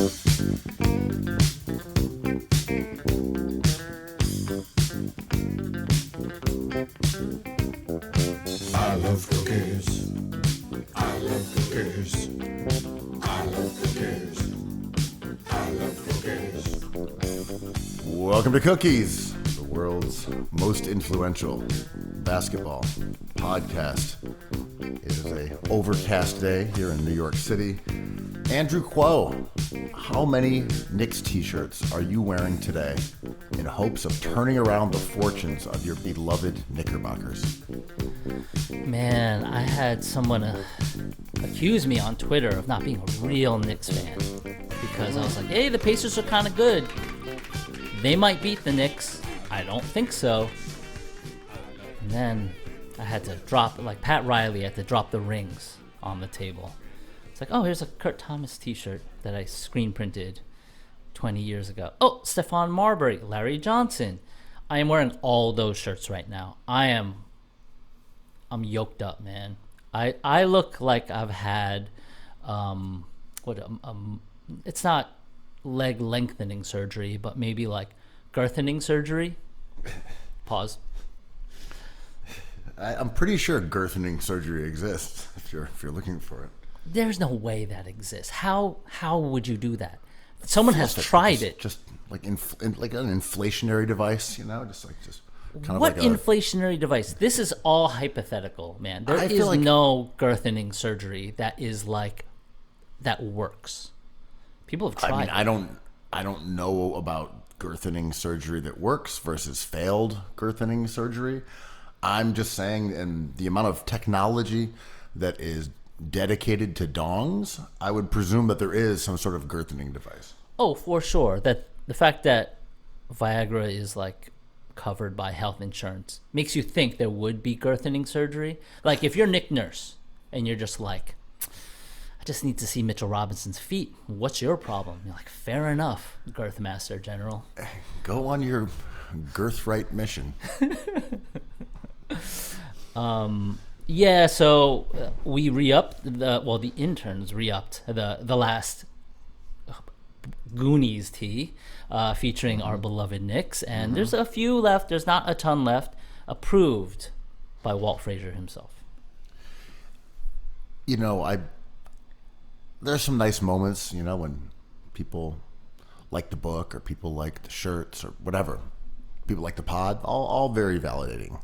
I love cookies. I love cookies. I love cookies. I love cookies. Welcome to Cookies, the world's most influential basketball podcast. It is a overcast day here in New York City. Andrew Kuo, how many Knicks t-shirts are you wearing today in hopes of turning around the fortunes of your beloved Knickerbockers? Man, I had someone accuse me on Twitter of not being a real Knicks fan because I was like, hey, the Pacers are kind of good. They might beat the Knicks. I don't think so. And then I had to drop, like Pat Riley had to drop the rings on the table. It's like, oh, here's a Kurt Thomas t-shirt that I screen printed 20 years ago. Oh, Stephon Marbury, Larry Johnson. I am wearing all those shirts right now. I'm yoked up, man. I look like I've had, it's not leg lengthening surgery, but maybe like girthening surgery. Pause. I'm pretty sure girthening surgery exists if you're looking for it. There's no way that exists. How would you do that? Someone has tried it. Just like like an inflationary device, just kind of what like inflationary device? This is all hypothetical, man. There is no girthening surgery that is like that works. People have tried. I don't know about girthening surgery that works versus failed girthening surgery. I'm just saying, and the amount of technology that is dedicated to dongs, I would presume that there is some sort of girthening device. Oh, for sure. That the fact that Viagra is like covered by health insurance makes you think there would be girthening surgery. Like if you're Nick Nurse and you're just like, I just need to see Mitchell Robinson's feet. What's your problem? You're like, fair enough, Girth Master General. Go on your girth right mission. Yeah, so we re-upped the interns re-upped the last Goonies tee featuring our beloved Knicks, and there's a few left. There's not a ton left. Approved by Walt Frazier himself. There's some nice moments, when people like the book or people like the shirts or whatever. People like the pod, all very validating.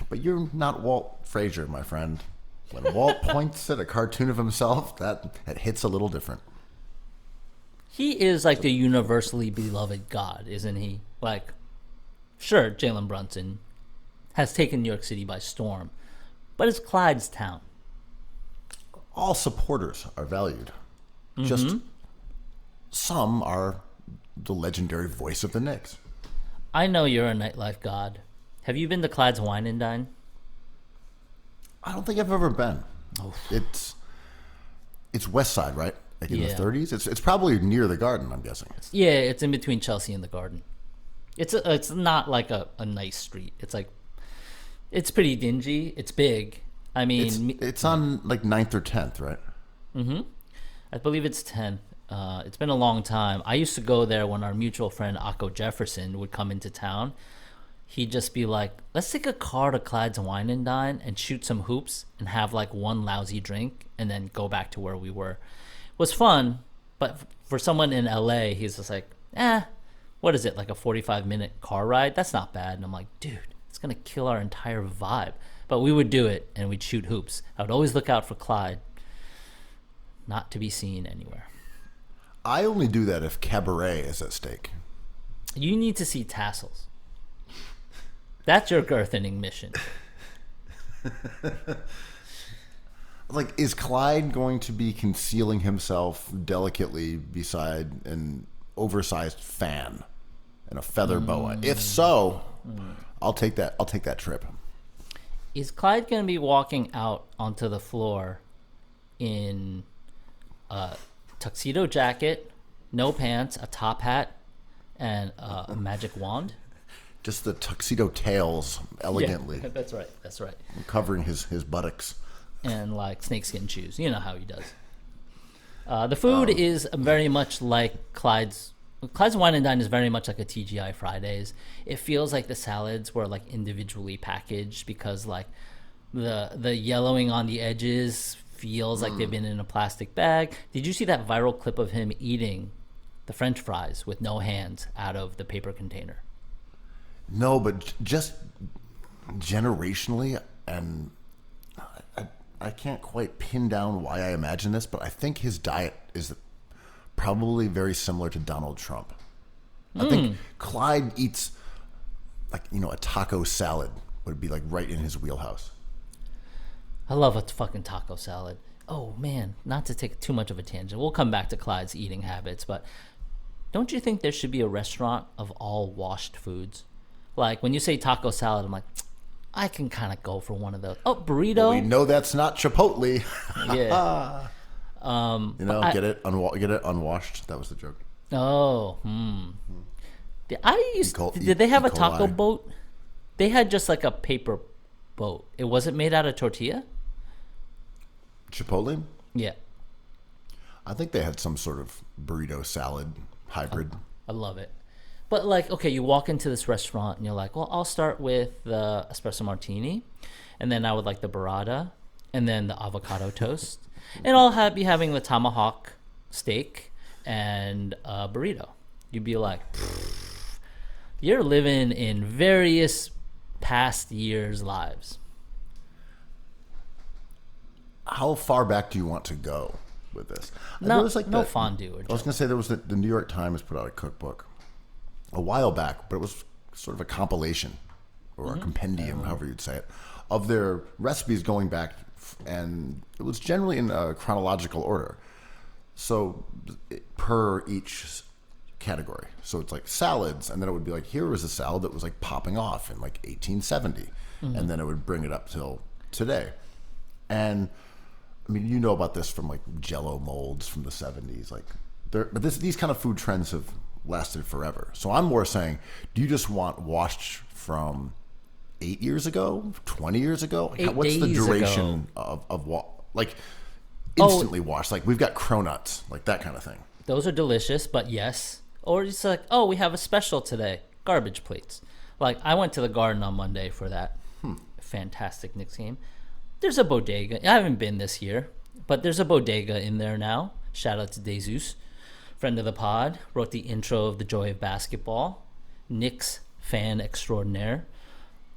But you're not Walt Frazier, my friend. When Walt points at a cartoon of himself, that hits a little different. He is like the universally beloved god, isn't he? Like, sure, Jalen Brunson has taken New York City by storm, but it's Clyde's town. All supporters are valued. Just some are the legendary voice of the Knicks. I know you're a nightlife god. Have you been to Clyde's Wine and Dine? I don't think I've ever been. Oh. It's West Side, right? Like in Yeah. the 30s? It's probably near the Garden, I'm guessing. Yeah, it's in between Chelsea and the Garden. It's not like a nice street. It's like, it's pretty dingy. It's big. I mean... It's on like 9th or 10th, right? Mm-hmm. I believe it's 10th. It's been a long time. I used to go there when our mutual friend Akko Jefferson would come into town. He'd just be like, let's take a car to Clyde's Wine and Dine and shoot some hoops and have like one lousy drink and then go back to where we were. It was fun, but for someone in LA, he's just like, what is it, like a 45-minute car ride? That's not bad. And I'm like, dude, it's going to kill our entire vibe. But we would do it and we'd shoot hoops. I would always look out for Clyde. Not to be seen anywhere. I only do that if cabaret is at stake. You need to see Tassels. That's your girthening mission. Like, is Clyde going to be concealing himself delicately beside an oversized fan and a feather boa? If so, I'll take that. I'll take that trip. Is Clyde going to be walking out onto the floor in a tuxedo jacket, no pants, a top hat, and a magic wand? Just the tuxedo tails elegantly. Yeah, that's right. That's right. Covering his buttocks. And like snakeskin shoes. You know how he does. The food is very much like Clyde's. Clyde's Wine and Dine is very much like a TGI Fridays. It feels like the salads were like individually packaged because like the yellowing on the edges feels like they've been in a plastic bag. Did you see that viral clip of him eating the French fries with no hands out of the paper container? No, but just generationally, and I can't quite pin down why I imagine this, but I think his diet is probably very similar to Donald Trump. I think Clyde eats like, a taco salad would be like right in his wheelhouse. I love a fucking taco salad. Oh man, not to take too much of a tangent. We'll come back to Clyde's eating habits, but don't you think there should be a restaurant of all washed foods? Like when you say taco salad, I'm like, I can kind of go for one of those. Oh, burrito. Well, we know that's not Chipotle. Yeah. Get it unwashed. That was the joke. Oh, Did they have a taco boat? They had just like a paper boat. It wasn't made out of tortilla? Chipotle? Yeah. I think they had some sort of burrito salad hybrid. I love it. But like, okay, you walk into this restaurant and you're like, well, I'll start with the espresso martini, and then I would like the burrata, and then the avocado toast, and I'll be having the tomahawk steak and a burrito. You'd be like, you're living in various past years' lives. How far back do you want to go with this? No fondue. I was going to say there was the New York Times put out a cookbook a while back, but it was sort of a compilation or a compendium, however you'd say it, of their recipes going back, and it was generally in a chronological order. So per each category. So it's like salads, and then it would be like, here was a salad that was like popping off in like 1870, and then it would bring it up till today. And I mean, you know about this from like Jell-O molds from the 70s, these kind of food trends have lasted forever. So I'm more saying, do you just want washed from 8 years ago, 20 years ago? What's the duration of like instantly washed? Like we've got cronuts, like that kind of thing. Those are delicious, but yes. Or it's like, oh, we have a special today, garbage plates. Like I went to the Garden on Monday for that fantastic Knicks game. There's a bodega. I haven't been this year, but there's a bodega in there now. Shout out to Jesus, friend of the pod, wrote the intro of The Joy of Basketball. Knicks fan extraordinaire.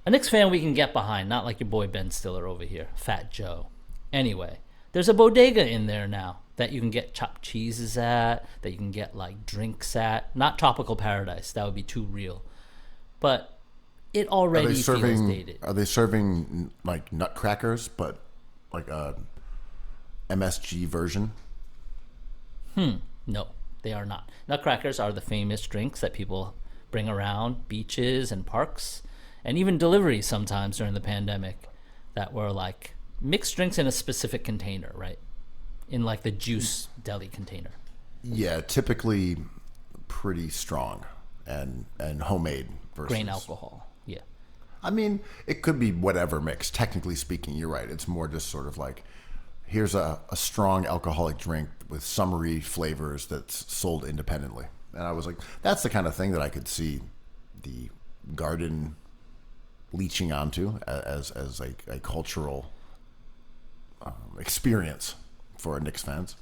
A Knicks fan we can get behind, not like your boy Ben Stiller over here, Fat Joe. Anyway, there's a bodega in there now that you can get chopped cheeses at, that you can get like drinks at. Not Tropical Paradise, that would be too real. But it already feels dated. Are they serving like nutcrackers, but like a MSG version? No, they are not. Nutcrackers are the famous drinks that people bring around beaches and parks, and even deliveries sometimes during the pandemic, that were like mixed drinks in a specific container, right? In like the juice deli container. Yeah, typically pretty strong and homemade versus grain alcohol. Yeah. I mean, it could be whatever mix. Technically speaking, you're right. It's more just sort of like, here's a strong alcoholic drink with summery flavors that's sold independently. And I was like, that's the kind of thing that I could see the Garden leeching onto as a cultural experience for Knicks fans.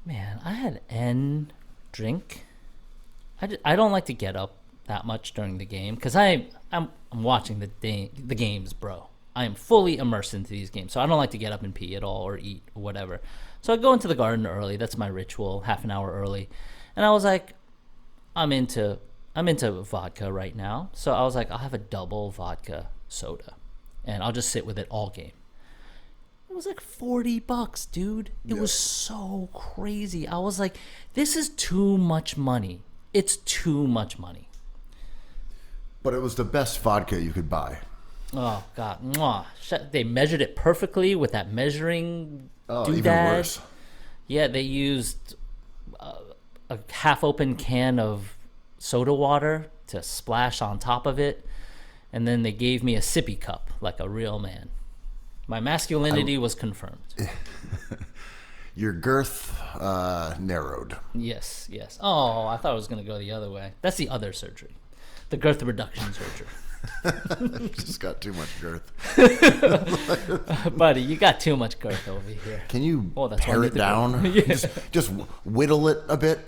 Man, I had N drink. I don't like to get up that much during the game because I'm watching the games, bro. I am fully immersed into these games, so I don't like to get up and pee at all or eat or whatever. So I go into the Garden early. That's my ritual, half an hour early. And I was like, I'm into vodka right now, so I was like, I'll have a double vodka soda, and I'll just sit with it all game. It was like $40, dude. It was so crazy. I was like, this is too much money. It's too much money. But it was the best vodka you could buy. Oh, God. Mwah. They measured it perfectly with that measuring doodad. Even worse. Yeah, they used a half-open can of soda water to splash on top of it, and then they gave me a sippy cup like a real man. My masculinity was confirmed. your girth narrowed. Yes, yes. Oh, I thought it was going to go the other way. That's the other surgery, the girth reduction surgery. Just got too much girth. Buddy, you got too much girth over here. Can you that's why I pare need it to down? go. Yeah. Just whittle it a bit.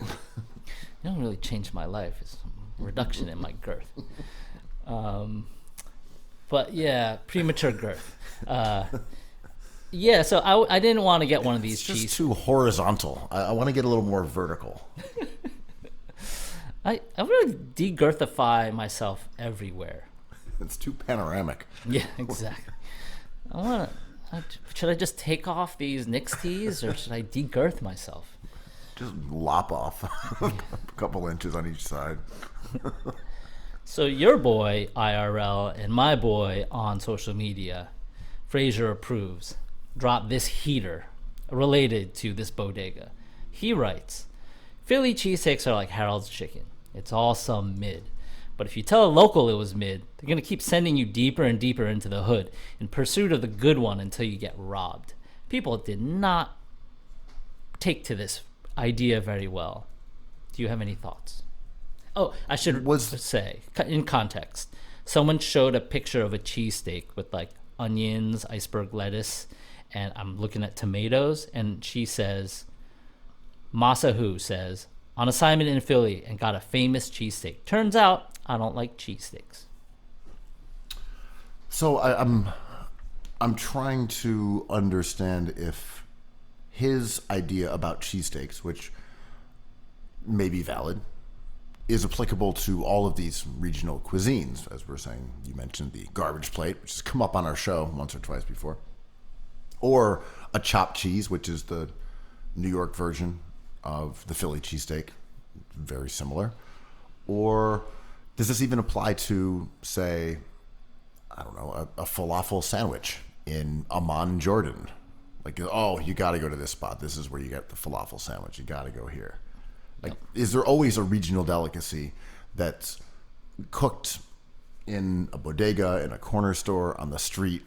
You don't really change my life. It's a reduction in my girth. But yeah, premature girth. Yeah, so I didn't want to get one of these It's just cheese. too horizontal. I want to get a little more vertical. I want to degirthify myself everywhere. It's too panoramic. Yeah, exactly. Should I just take off these Knicks tees or should I degirth myself? Just lop off a couple inches on each side. So your boy IRL and my boy on social media, Fraser Approves, dropped this heater related to this bodega. He writes, Philly cheesesteaks are like Harold's chicken. It's all some mid. But if you tell a local it was mid, they're going to keep sending you deeper and deeper into the hood in pursuit of the good one until you get robbed. People did not take to this idea very well. Do you have any thoughts? Oh, I should say, in context, someone showed a picture of a cheesesteak with like onions, iceberg lettuce, and I'm looking at tomatoes, and she says, Masahu says, on assignment in Philly and got a famous cheesesteak. Turns out, I don't like cheesesteaks. So I'm trying to understand if his idea about cheesesteaks, which may be valid, is applicable to all of these regional cuisines. As we're saying, you mentioned the garbage plate, which has come up on our show once or twice before, or a chopped cheese, which is the New York version of the Philly cheesesteak, very similar. Or does this even apply to, say, I don't know, a falafel sandwich in Amman, Jordan? Like, oh, you got to go to this spot. This is where you get the falafel sandwich. You got to go here. Like, is there always a regional delicacy that's cooked in a bodega, in a corner store, on the street,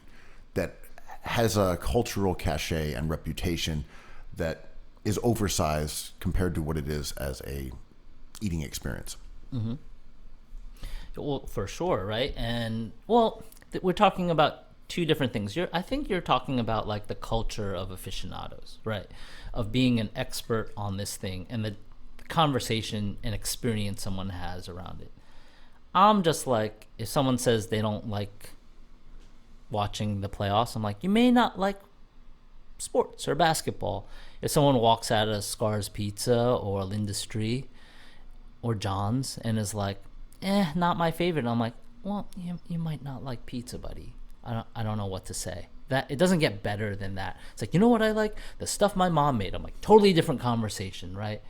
that has a cultural cachet and reputation that is oversized compared to what it is as a eating experience? Mm-hmm. Well, for sure, right? And, well, we're talking about two different things. I think you're talking about, like, the culture of aficionados, right? Of being an expert on this thing and the conversation and experience someone has around it. I'm just like, if someone says they don't like watching the playoffs, I'm like, you may not like sports or basketball. If someone walks out of Scar's Pizza or L'Industrie or John's and is like, not my favorite, I'm like, well, you might not like pizza, buddy. I don't know what to say. That it doesn't get better than that. It's like, you know what I like? The stuff my mom made. I'm like, totally different conversation, right?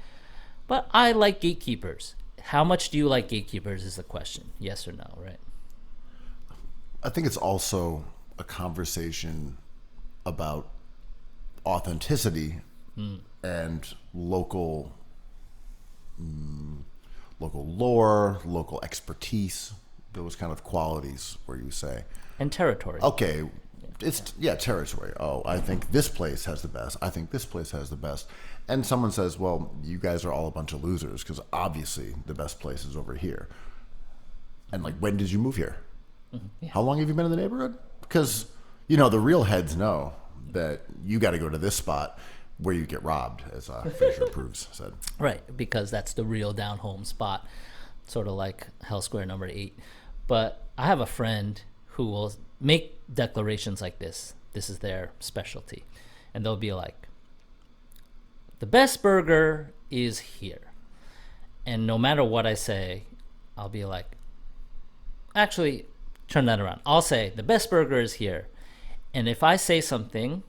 But I like Gatekeepers. How much do you like Gatekeepers is the question. Yes or no, right? I think it's also a conversation about authenticity and local lore, local expertise, those kind of qualities where you say, and territory. Okay, it's territory. Oh, I think this place has the best. I think this place has the best. And someone says, well, you guys are all a bunch of losers because obviously the best place is over here. And like, when did you move here? Mm-hmm. Yeah. How long have you been in the neighborhood? Because, the real heads know that you got to go to this spot where you get robbed, as Fraser Approves said. Right, because that's the real down home spot, sort of like Hell Square number 8. But I have a friend who will make declarations like this. This is their specialty. And they'll be like, the best burger is here. And no matter what I say, I'll be like, actually, turn that around. I'll say, the best burger is here. And if I say something,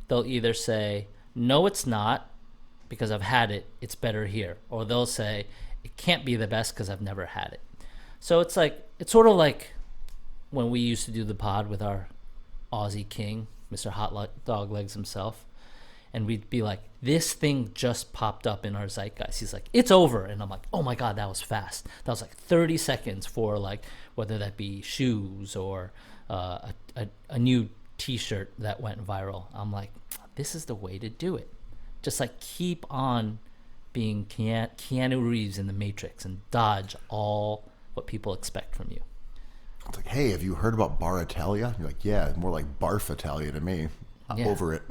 they'll either say, no, it's not, because I've had it, it's better here. Or they'll say, it can't be the best because I've never had it. So it's sort of like when we used to do the pod with our Aussie king, Mr. Hot Dog Legs himself. And we'd be like, this thing just popped up in our zeitgeist. He's like, it's over. And I'm like, oh my God, that was fast. That was like 30 seconds for like, whether that be shoes or a new t-shirt that went viral. I'm like, this is the way to do it. just like keep on being Keanu Reeves in the Matrix and dodge all what people expect from you. It's like, hey, have you heard about Bar Italia? You're like, yeah, more like Barf Italia to me. I'm Yeah. over it.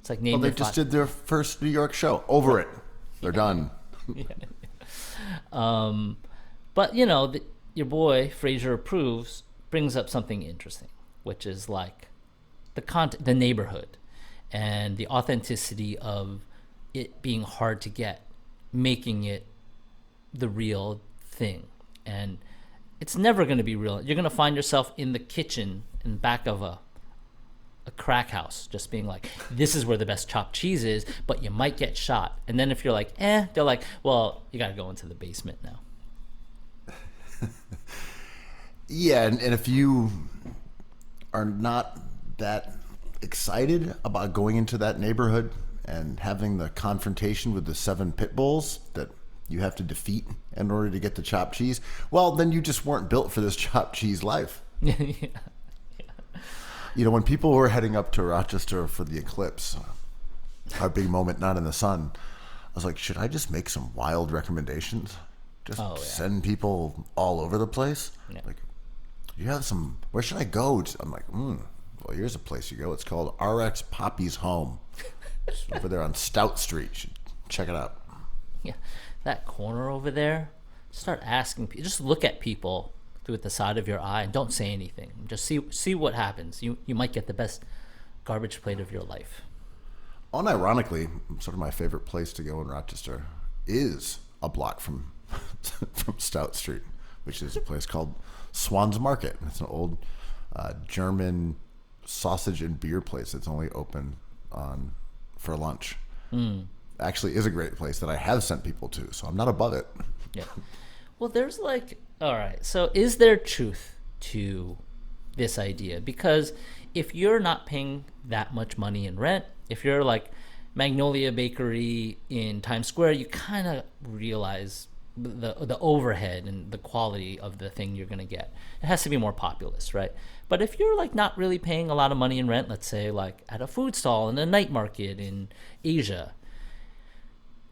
It's like Well, name they your just did their first New York show. Over it. They're done. But you know, your boy Fraser Approves brings up something interesting, which is like the neighborhood, and the authenticity of it being hard to get, making it the real thing. And it's never going to be real. You're going to find yourself in the kitchen in back of a crack house, just being like, this is where the best chopped cheese is, but you might get shot. And then if you're like, they're like, well, you got to go into the basement now. Yeah, and if you are not that excited about going into that neighborhood and having the confrontation with the 7 pit bulls that you have to defeat in order to get the chopped cheese, well, then you just weren't built for this chopped cheese life. Yeah. You know, when people were heading up to Rochester for the eclipse, our big moment, Not in the Sun, I was like, should I just make some wild recommendations? Just send people all over the place? Yeah. Like, you have some, where should I go? I'm like, well, here's a place you go. It's called RX Poppy's Home. It's over there on Stout Street. You should check it out. Yeah, that corner over there, start asking people. Just look at people through the side of your eye and don't say anything. Just see what happens. You might get the best garbage plate of your life. Unironically, sort of my favorite place to go in Rochester is a block from from Stout Street, which is a place called Swan's Market. It's an old German sausage and beer place that's only open for lunch. Actually is a great place that I have sent people to, so I'm not above it. Yeah. Well, there's like, all right, so is there truth to this idea? Because if you're not paying that much money in rent, if you're like Magnolia Bakery in Times Square, you kind of realize the overhead and the quality of the thing you're going to get. It has to be more populous, right? But if you're like not really paying a lot of money in rent, let's say like at a food stall in a night market in Asia,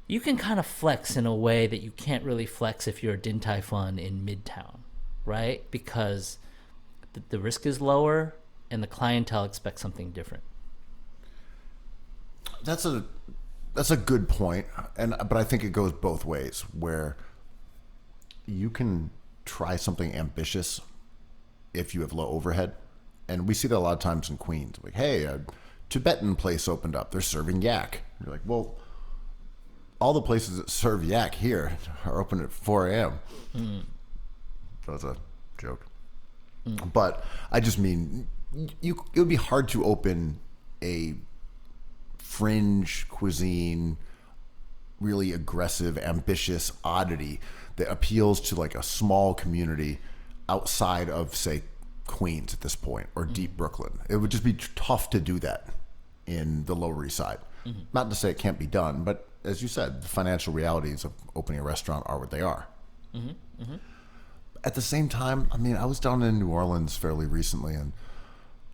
you can kind of flex in a way that you can't really flex if you're a Din Tai Fung in Midtown, right? Because the risk is lower and the clientele expects something different. That's a good point, but I think it goes both ways, where you can try something ambitious if you have low overhead, and we see that a lot of times in Queens. Like, hey, a Tibetan place opened up; they're serving yak. You're like, well, all the places that serve yak here are open at 4 a.m. That was a joke, but I just mean it would be hard to open a fringe cuisine, really aggressive, ambitious oddity that appeals to like a small community outside of, say, Queens at this point, or deep Brooklyn. It would just be tough to do that in the Lower East Side. Not to say it can't be done, but as you said, the financial realities of opening a restaurant are what they are. At the same time, I mean, I was down in New Orleans fairly recently, and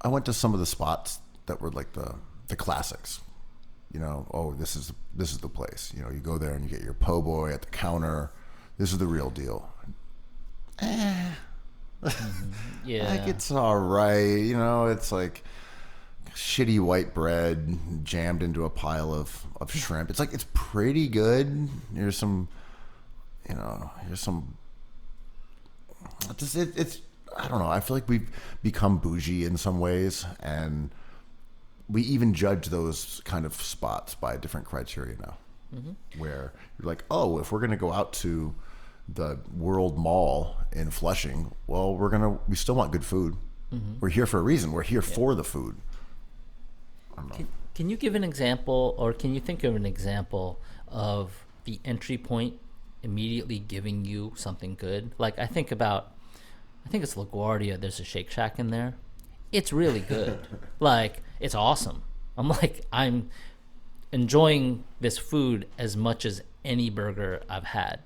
I went to some of the spots that were like the classics. You know, oh, this is the place. You know, you go there and you get your po' boy at the counter. This is the real deal. Yeah, Like, it's all right. You know, it's like shitty white bread jammed into a pile of shrimp. It's like, it's pretty good. Here's some. It's I don't know. I feel like we've become bougie in some ways, and we even judge those kind of spots by a different criteria now. Where you're like, oh, if we're going to go out to the World Mall in Flushing, well, we still want good food. We're here for a reason. We're here for the food. I don't know. Can you give an example, or can you think of an example of the entry point immediately giving you something good? Like, I think it's LaGuardia. There's a Shake Shack in there. It's really good. Like, it's awesome. I'm enjoying this food as much as any burger I've had.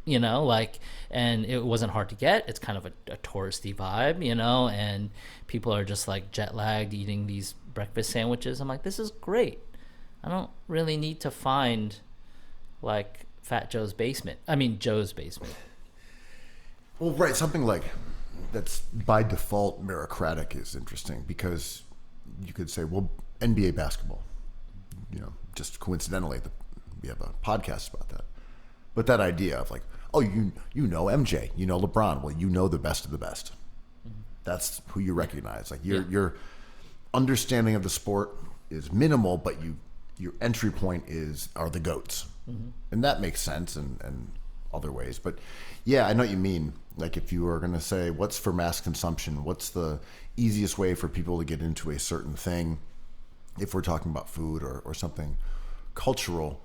You know, like, and it wasn't hard to get. It's kind of a touristy vibe, you know, and people are just like jet lagged eating these breakfast sandwiches. I'm like, this is great. I don't really need to find like Fat Joe's basement. I mean, Joe's basement. Well, right, something like that's by default meritocratic is interesting because you could say, well, NBA basketball, just coincidentally, we have a podcast about that. But that idea of like, oh, you know MJ, you know LeBron, well, you know the best of the best. Mm-hmm. That's who you recognize. Like your understanding of the sport is minimal, but your entry point are the GOATs. Mm-hmm. And that makes sense and other ways. But yeah, I know what you mean. Like if you were going to say, what's for mass consumption? What's the easiest way for people to get into a certain thing? If we're talking about food or something cultural,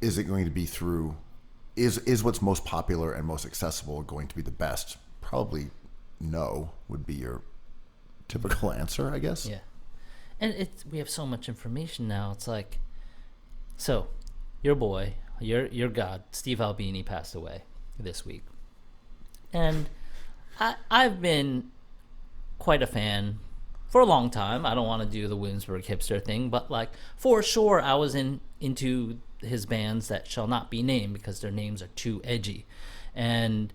is it going to be through, is what's most popular and most accessible going to be the best? Probably no would be your typical answer, I guess. Yeah. And we have so much information now. It's like, so your boy, your god, Steve Albini passed away this week. And I've been quite a fan for a long time. I don't want to do the Williamsburg hipster thing, but like for sure I was into his bands that shall not be named because their names are too edgy. And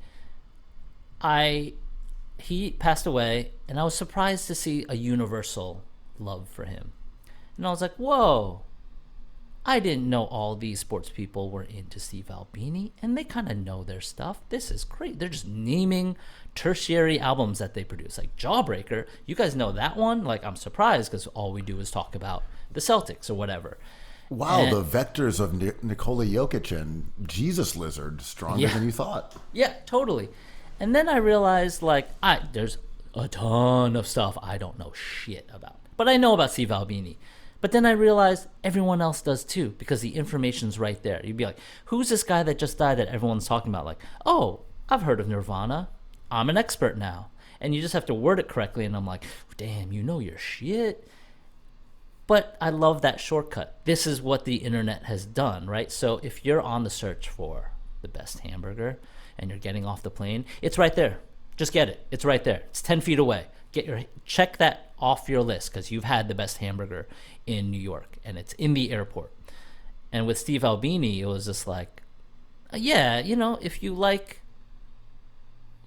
he passed away, and I was surprised to see a universal love for him. And I was like, whoa, I didn't know all these sports people were into Steve Albini, and they kind of know their stuff. This is great. They're just naming tertiary albums that they produce. Like Jawbreaker, you guys know that one? Like, I'm surprised because all we do is talk about the Celtics or whatever. Wow, and the vectors of Nikola Jokic and Jesus Lizard stronger than you thought. Yeah, totally. And then I realized, like, there's a ton of stuff I don't know shit about. But I know about Steve Albini. But then I realized everyone else does too, because the information's right there. You'd be like, who's this guy that just died that everyone's talking about? Like, oh, I've heard of Nirvana. I'm an expert now. And you just have to word it correctly. And I'm like, damn, you know your shit. But I love that shortcut. This is what the internet has done, right? So if you're on the search for the best hamburger and you're getting off the plane, it's right there. Just get it. It's right there. It's 10 feet away. Check that off your list because you've had the best hamburger in New York and it's in the airport. And with Steve Albini, it was just like, yeah, if you like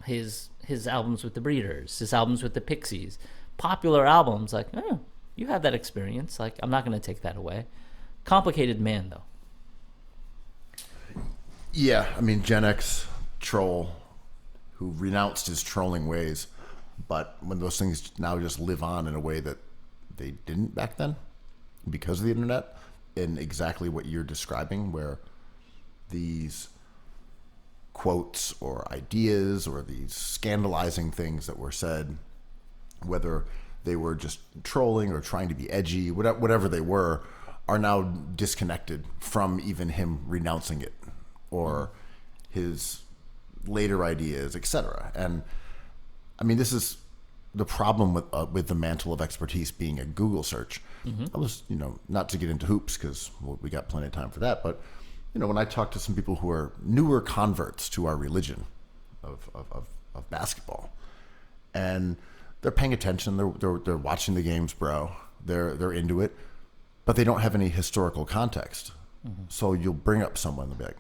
his albums with the Breeders, his albums with the Pixies, popular albums, like, oh, you have that experience. Like, I'm not going to take that away. Complicated man, though. Yeah, I mean, Gen X troll who renounced his trolling ways, but when those things now just live on in a way that they didn't back then because of the internet, and exactly what you're describing, where these quotes or ideas or these scandalizing things that were said, whether they were just trolling or trying to be edgy, whatever they were, are now disconnected from even him renouncing it or his later ideas, etc. And I mean, this is the problem with the mantle of expertise being a Google search. Mm-hmm. I was, not to get into hoops because we got plenty of time for that, but when I talk to some people who are newer converts to our religion of basketball, and they're paying attention, they're watching the games, bro. They're into it, but they don't have any historical context. Mm-hmm. So you'll bring up someone and they'll be like,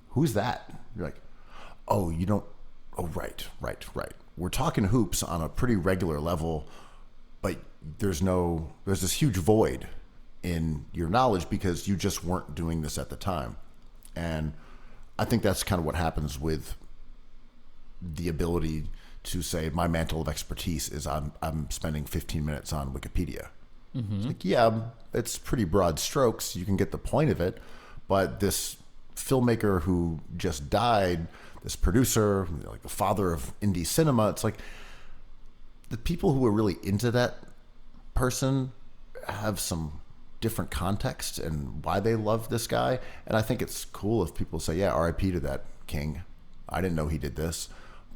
"Who's that?" You're like, "Oh, you don't. Oh, right. We're talking hoops on a pretty regular level, but there's this huge void in your knowledge because you just weren't doing this at the time." And I think that's kind of what happens with the ability to say my mantle of expertise is I'm spending 15 minutes on Wikipedia. Mm-hmm. It's like, yeah, it's pretty broad strokes. You can get the point of it, but this filmmaker who just died, this producer, like the father of indie cinema, it's like the people who are really into that person have some different context and why they love this guy. And I think it's cool if people say, yeah, RIP to that king. I didn't know he did this.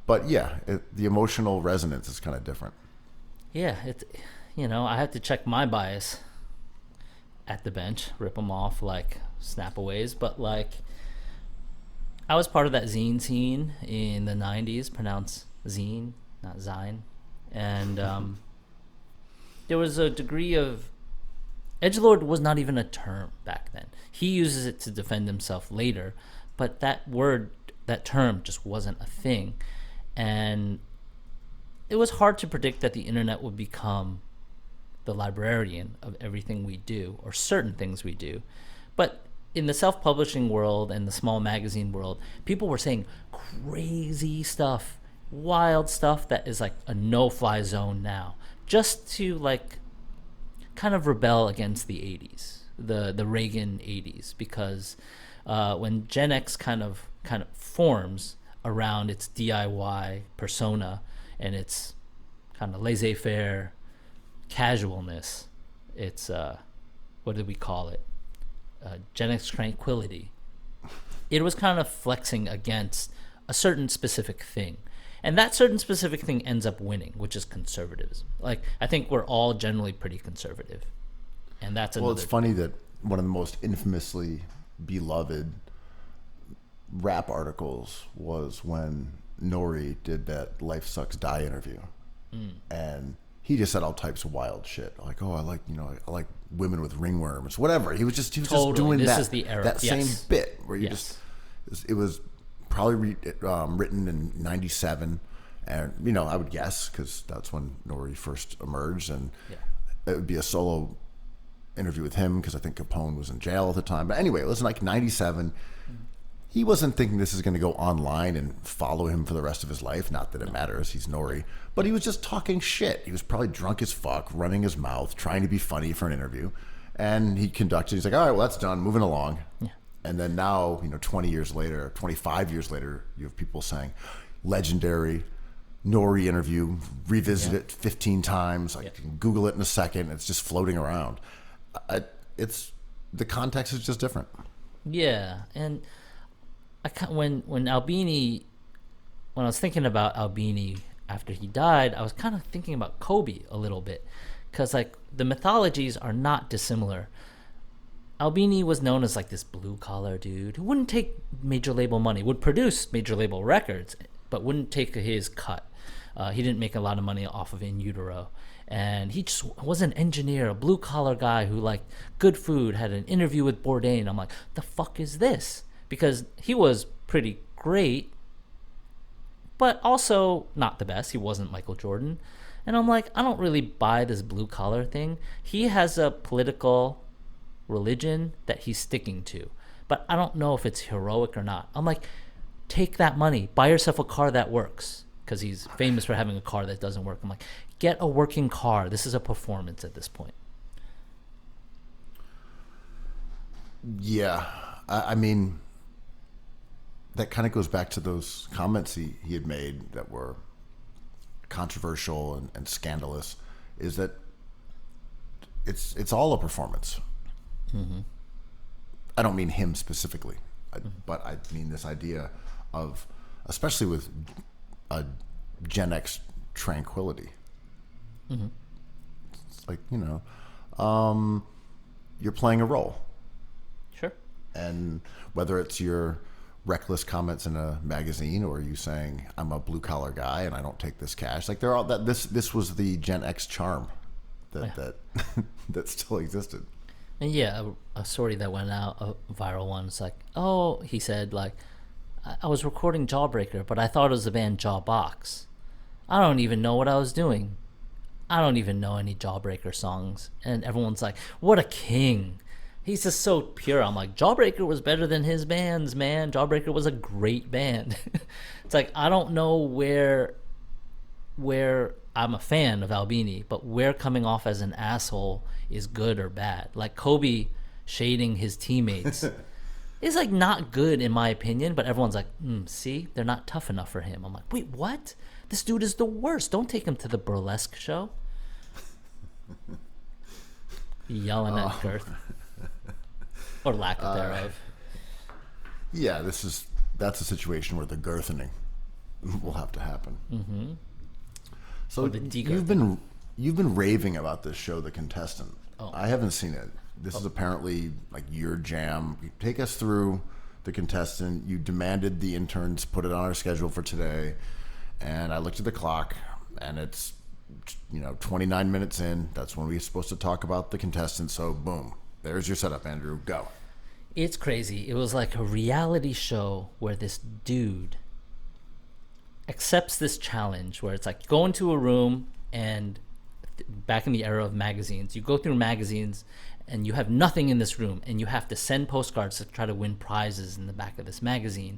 But yeah, the emotional resonance is kind of different. Yeah, I have to check my bias at the bench, rip them off like snapaways. But like, I was part of that zine scene in the 90s, pronounced zine, not zine. And there was a degree of Edgelord was not even a term back then. He uses it to defend himself later, but that term just wasn't a thing. And it was hard to predict that the internet would become the librarian of everything we do, or certain things we do. But in the self-publishing world and the small magazine world, people were saying crazy stuff, wild stuff that is like a no-fly zone now, just to like kind of rebel against the 80s, the Reagan 80s, because when Gen X kind of forms around its DIY persona and its kind of laissez-faire casualness, it's what did we call it? Gen X tranquility. It was kind of flexing against a certain specific thing. And that certain specific thing ends up winning, which is conservatism. Like, I think we're all generally pretty conservative. And that's another... Well, it's funny that one of the most infamously beloved rap articles was when Nori did that Life Sucks Die interview. And he just said all types of wild shit. Like, oh, I like women with ringworms, whatever. He was just doing this that. Is the era. That yes. same bit where you it was probably written in '97, and I would guess because that's when Nori first emerged, and it would be a solo interview with him because I think Capone was in jail at the time. But anyway, it was like '97. He wasn't thinking this is going to go online and follow him for the rest of his life. Not that it matters. He's Nori. But he was just talking shit. He was probably drunk as fuck, running his mouth, trying to be funny for an interview. And he conducted. He's like, all right, well, that's done. Moving along. Yeah. And then now, 20 years later, 25 years later, you have people saying, legendary Nori interview, revisit it 15 times. You can Google it in a second. It's just floating around. The context is just different. Yeah. And when I was thinking about Albini after he died, I was kind of thinking about Kobe a little bit, because like the mythologies are not dissimilar. Albini was known as like this blue collar dude who wouldn't take major label money, would produce major label records, but wouldn't take his cut. He didn't make a lot of money off of In Utero, and he just was an engineer, a blue collar guy who liked good food, had an interview with Bourdain. I'm like, the fuck is this? Because he was pretty great, but also not the best. He wasn't Michael Jordan. And I'm like, I don't really buy this blue collar thing. He has a political religion that he's sticking to, but I don't know if it's heroic or not. I'm like, take that money, buy yourself a car that works, because he's famous for having a car that doesn't work. I'm like, get a working car. This is a performance at this point. Yeah. I mean... that kind of goes back to those comments he had made that were controversial and scandalous, is that it's all a performance. Mm-hmm. I don't mean him specifically, but I mean this idea of, especially with a Gen X tranquility. Mm-hmm. It's like, you're playing a role. Sure. And whether it's your reckless comments in a magazine, or you saying I'm a blue collar guy and I don't take this cash, like they're all that. This was the Gen X charm that that still existed. And a story that went out, a viral one. It's like, oh, he said, like, I was recording Jawbreaker, but I thought it was the band Jawbox. I don't even know what I was doing. I don't even know any Jawbreaker songs. And everyone's like, what a king. He's just so pure. I'm like, Jawbreaker was better than his bands, man. Jawbreaker was a great band. It's like, I don't know where I'm a fan of Albini, but where coming off as an asshole is good or bad. Like Kobe shading his teammates is like not good in my opinion, but everyone's like, see, they're not tough enough for him. I'm like, wait, what? This dude is the worst. Don't take him to the burlesque show. Yelling at Girth. Or lack of thereof. Yeah, that's a situation where the girthening will have to happen. Mm-hmm. So you've been raving about this show, The Contestant. Oh. I haven't seen it. This is apparently like your jam. Take us through The Contestant. You demanded the interns put it on our schedule for today, and I looked at the clock, and it's 29 minutes in, that's when we're supposed to talk about the contestants. So boom, there's your setup, Andrew. Go. It's crazy. It was like a reality show where this dude accepts this challenge where it's like go into a room and back in the era of magazines, you go through magazines and you have nothing in this room and you have to send postcards to try to win prizes in the back of this magazine.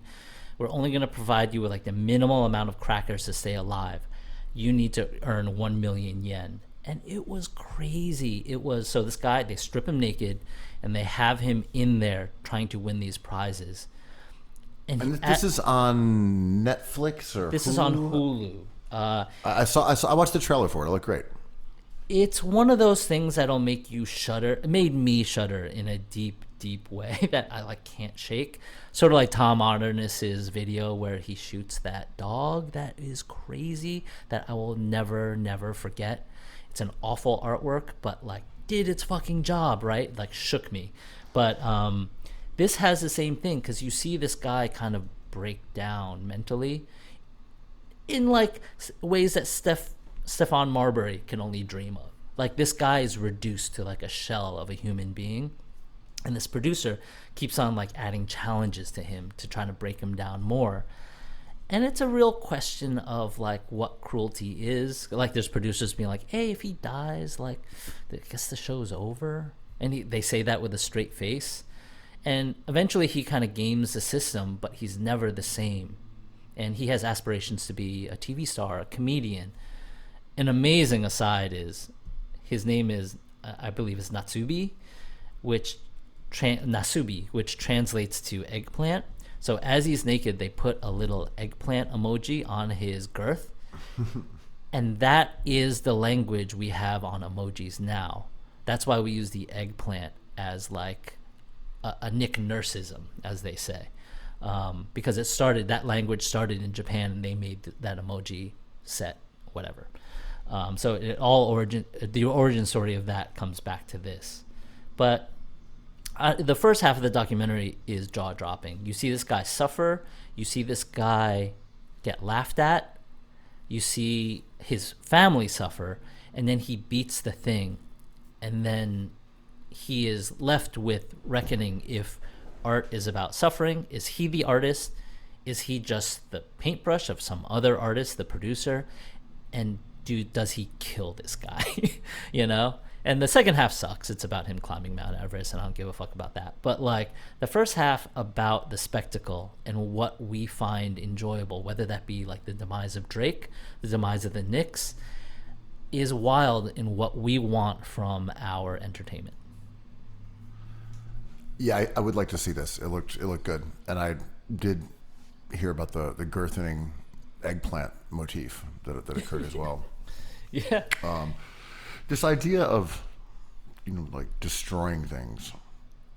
We're only going to provide you with like the minimal amount of crackers to stay alive. You need to earn 1 million yen. And it was crazy. It was, so this guy, they strip him naked and they have him in there trying to win these prizes. And this is on Netflix or this Hulu? is on Hulu. I watched the trailer for it. It looked great. It's one of those things that'll make you shudder. It made me shudder in a deep, deep way that I like can't shake. Sort of like Tom Arnis's video where he shoots that dog. That is crazy. That I will never, never forget. It's an awful artwork, but like did its fucking job, right? Like shook me. But this has the same thing because you see this guy kind of break down mentally in like ways that Stefan Marbury can only dream of. Like this guy is reduced to like a shell of a human being, and this producer keeps on like adding challenges to him to try to break him down more. And it's a real question of like what cruelty is. Like there's producers being like, hey, if he dies, like I guess the show's over. And they say that with a straight face. And eventually he kind of games the system, but he's never the same. And he has aspirations to be a TV star, a comedian. An amazing aside is his name is, I believe, is Nasubi, which translates to eggplant. So as he's naked, they put a little eggplant emoji on his girth. And that is the language we have on emojis now. That's why we use the eggplant as like a Nick Nurseism, as they say. Because that language started in Japan and they made that emoji set, whatever. So the origin story of that comes back to this. But the first half of the documentary is jaw-dropping. You see this guy suffer. You see this guy get laughed at. You see his family suffer. And then he beats the thing. And then he is left with reckoning if art is about suffering. Is he the artist? Is he just the paintbrush of some other artist, the producer? And does he kill this guy? You know? And the second half sucks. It's about him climbing Mount Everest, and I don't give a fuck about that. But like the first half about the spectacle and what we find enjoyable, whether that be like the demise of Drake, the demise of the Knicks, is wild in what we want from our entertainment. Yeah, I would like to see this. It looked good, and I did hear about the girthing eggplant motif that occurred as well. Yeah. This idea of, like destroying things.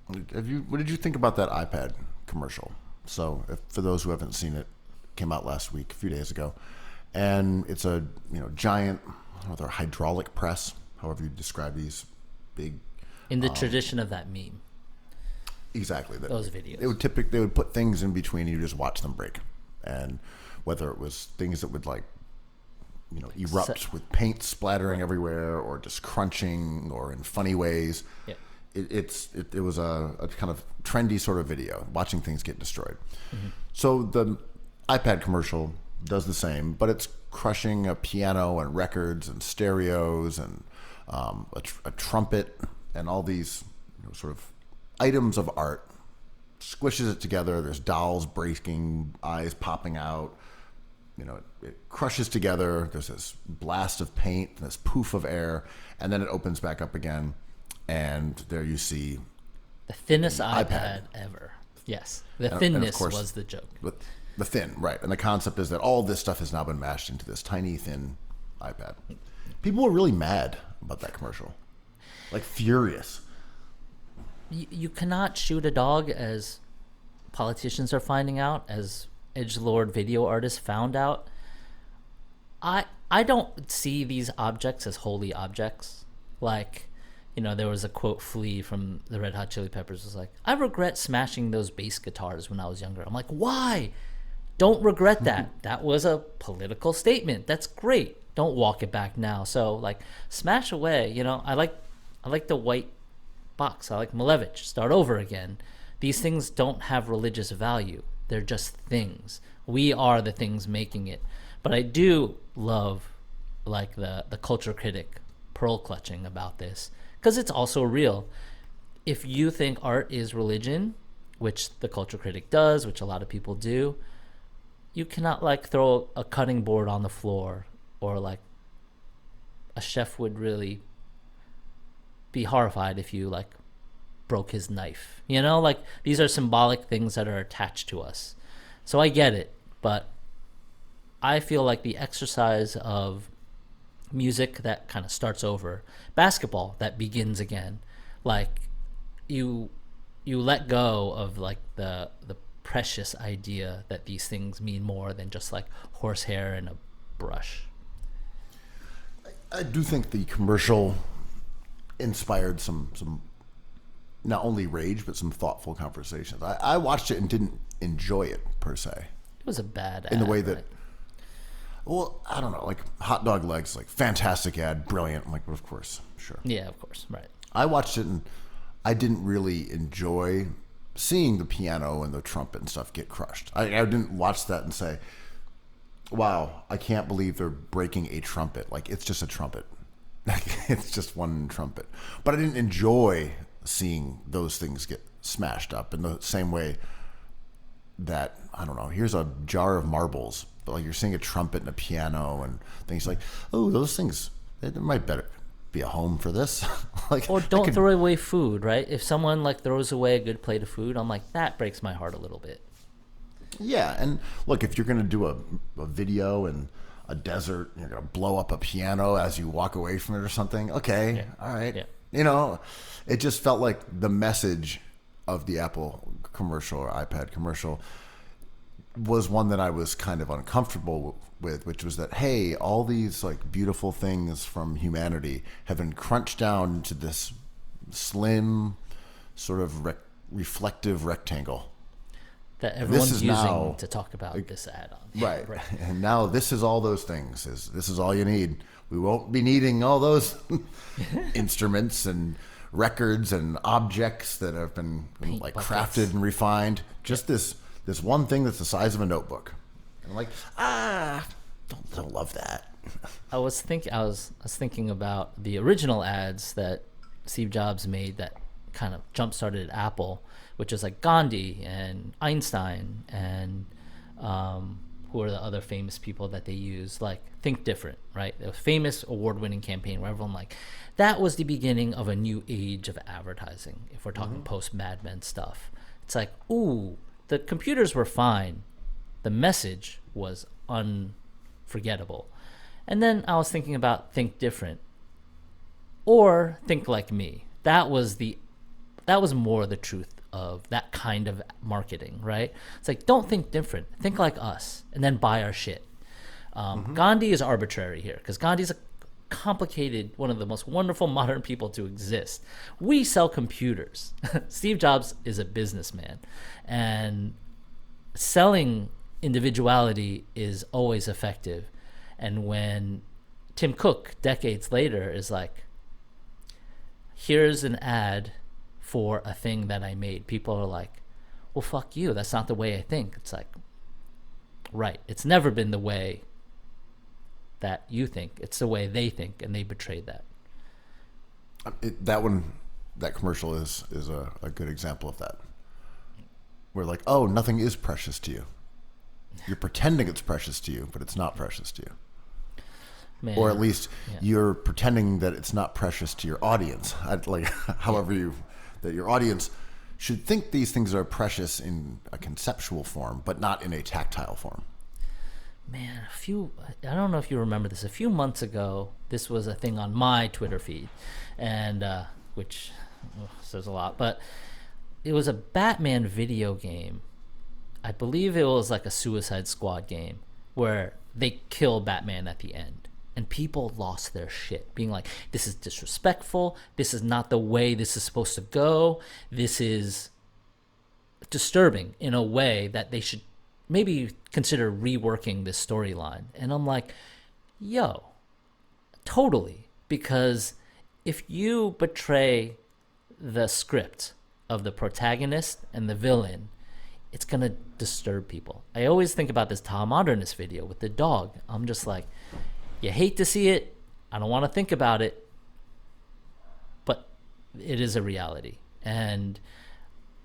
What did you think about that iPad commercial? So, for those who haven't seen it, came out last week, a few days ago, and it's a giant, or hydraulic press, however you describe these big. In the tradition of that meme. Exactly. Those videos. They would put things in between, and you just watch them break, and whether it was things that would like erupt with paint splattering everywhere, or just crunching, or in funny ways. Yeah. It was a kind of trendy sort of video, watching things get destroyed. Mm-hmm. So the iPad commercial does the same, but it's crushing a piano and records and stereos and a trumpet and all these sort of items of art, squishes it together. There's dolls breaking, eyes popping out. It crushes together. There's this blast of paint, this poof of air, and then it opens back up again, and there you see the thinnest iPad ever. Yes, the thinness was the joke. The thin, right? And the concept is that all this stuff has now been mashed into this tiny, thin iPad. People were really mad about that commercial, like furious. You cannot shoot a dog, as politicians are finding out, as edgelord video artists found out. I don't see these objects as holy objects. Like, there was a quote, Flea from the Red Hot Chili Peppers was like, I regret smashing those bass guitars when I was younger. I'm like, why? Don't regret that. That was a political statement. That's great. Don't walk it back now. So like smash away. I like the white box. I like Malevich. Start over again. These things don't have religious value. They're just things. We are the things making it. But I do love like the culture critic pearl clutching about this, because it's also real. If you think art is religion, which the culture critic does, which a lot of people do, you cannot like throw a cutting board on the floor, or like a chef would really be horrified if you like broke his knife. Like these are symbolic things that are attached to us. So I get it, but I feel like the exercise of music that kind of starts over, basketball that begins again, like you let go of like the precious idea that these things mean more than just like horsehair and a brush. I do think the commercial inspired some not only rage but some thoughtful conversations. I watched it and didn't enjoy it per se. It was a bad ad, in the way that right? Well, I don't know, like hot dog legs, like fantastic ad, brilliant. I'm like, well, of course, sure. Yeah, of course, right. I watched it and I didn't really enjoy seeing the piano and the trumpet and stuff get crushed. I didn't watch that and say, wow, I can't believe they're breaking a trumpet. Like, it's just a trumpet. It's just one trumpet. But I didn't enjoy seeing those things get smashed up in the same way that, I don't know, here's a jar of marbles, but like you're seeing a trumpet and a piano and things like, oh, those things, there might better be a home for this. Like, or don't throw away food, right? If someone like throws away a good plate of food, I'm like, that breaks my heart a little bit. Yeah, and look, if you're going to do a video in a desert, you're going to blow up a piano as you walk away from it or something, okay, yeah. All right. Yeah. It just felt like the message of the Apple commercial or iPad commercial was one that I was kind of uncomfortable with, which was that, hey, all these like beautiful things from humanity have been crunched down to this slim sort of reflective rectangle that everyone's using to talk about this ad on. Right. And now this is all those things. This is all you need. We won't be needing all those instruments and records and objects that have been like crafted and refined. Just this one thing that's the size of a notebook. And I'm like, don't love that. I was thinking about the original ads that Steve Jobs made that kind of jump-started Apple, which is like Gandhi and Einstein and who are the other famous people that they use, like Think Different, right? The famous award-winning campaign where everyone like, that was the beginning of a new age of advertising. If we're talking post-Mad Men stuff, it's like, ooh, the computers were fine. The message was unforgettable. And then I was thinking about Think Different or Think Like Me. That was more the truth of that kind of marketing, right? It's like, don't think different, think like us, and then buy our shit. Gandhi is arbitrary here because Gandhi's a complicated, one of the most wonderful modern people to exist. We sell computers. Steve Jobs is a businessman, and selling individuality is always effective. And when Tim Cook decades later is like, here's an ad for a thing that I made, people are like, well, fuck you, that's not the way I think. It's like, right, it's never been the way that you think, it's the way they think, and they betrayed that. That commercial is a good example of that. We're like, oh, nothing is precious to you. You're pretending it's precious to you, but it's not precious to you. Man. Or at least you're pretending that it's not precious to your audience. That your audience should think these things are precious in a conceptual form, but not in a tactile form. Man, I don't know if you remember this. A few months ago, this was a thing on my Twitter feed, and which says a lot. But it was a Batman video game. I believe it was like a Suicide Squad game where they kill Batman at the end. And people lost their shit, being like, this is disrespectful. This is not the way this is supposed to go. This is disturbing in a way that they should maybe consider reworking this storyline. And I'm like, yo, Totally. Because if you betray the script of the protagonist and the villain, it's going to disturb people. I always think about this Tom Modernist video with the dog. I'm just like, you hate to see it. I don't want to think about it. But it is a reality. And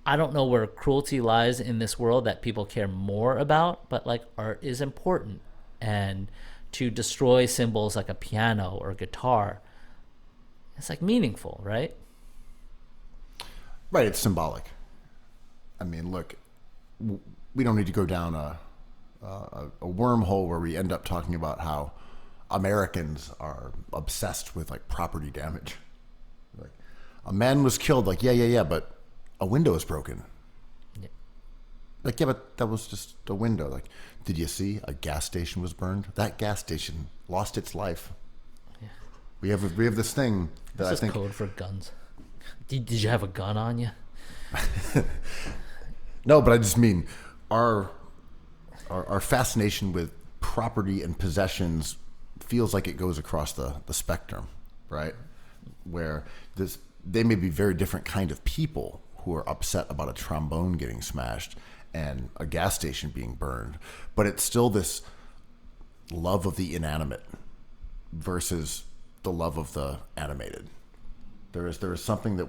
I don't know where cruelty lies in this world that people care more about, but like art is important. And to destroy symbols like a piano or a guitar, it's like meaningful, right? Right, it's symbolic. I mean, look, we don't need to go down a wormhole where we end up talking about how Americans are obsessed with like property damage. Like, a man was killed, like, yeah, but a window is broken. Yeah. Like, yeah, but that was just a window. Like, did you see a gas station was burned? That gas station lost its life. Yeah. We have this thing that This I is think code for guns. Did you have a gun on you? No, but I just mean our fascination with property and possessions feels like it goes across the spectrum, right? Where they may be very different kind of people who are upset about a trombone getting smashed and a gas station being burned, but it's still this love of the inanimate versus the love of the animated. There is something that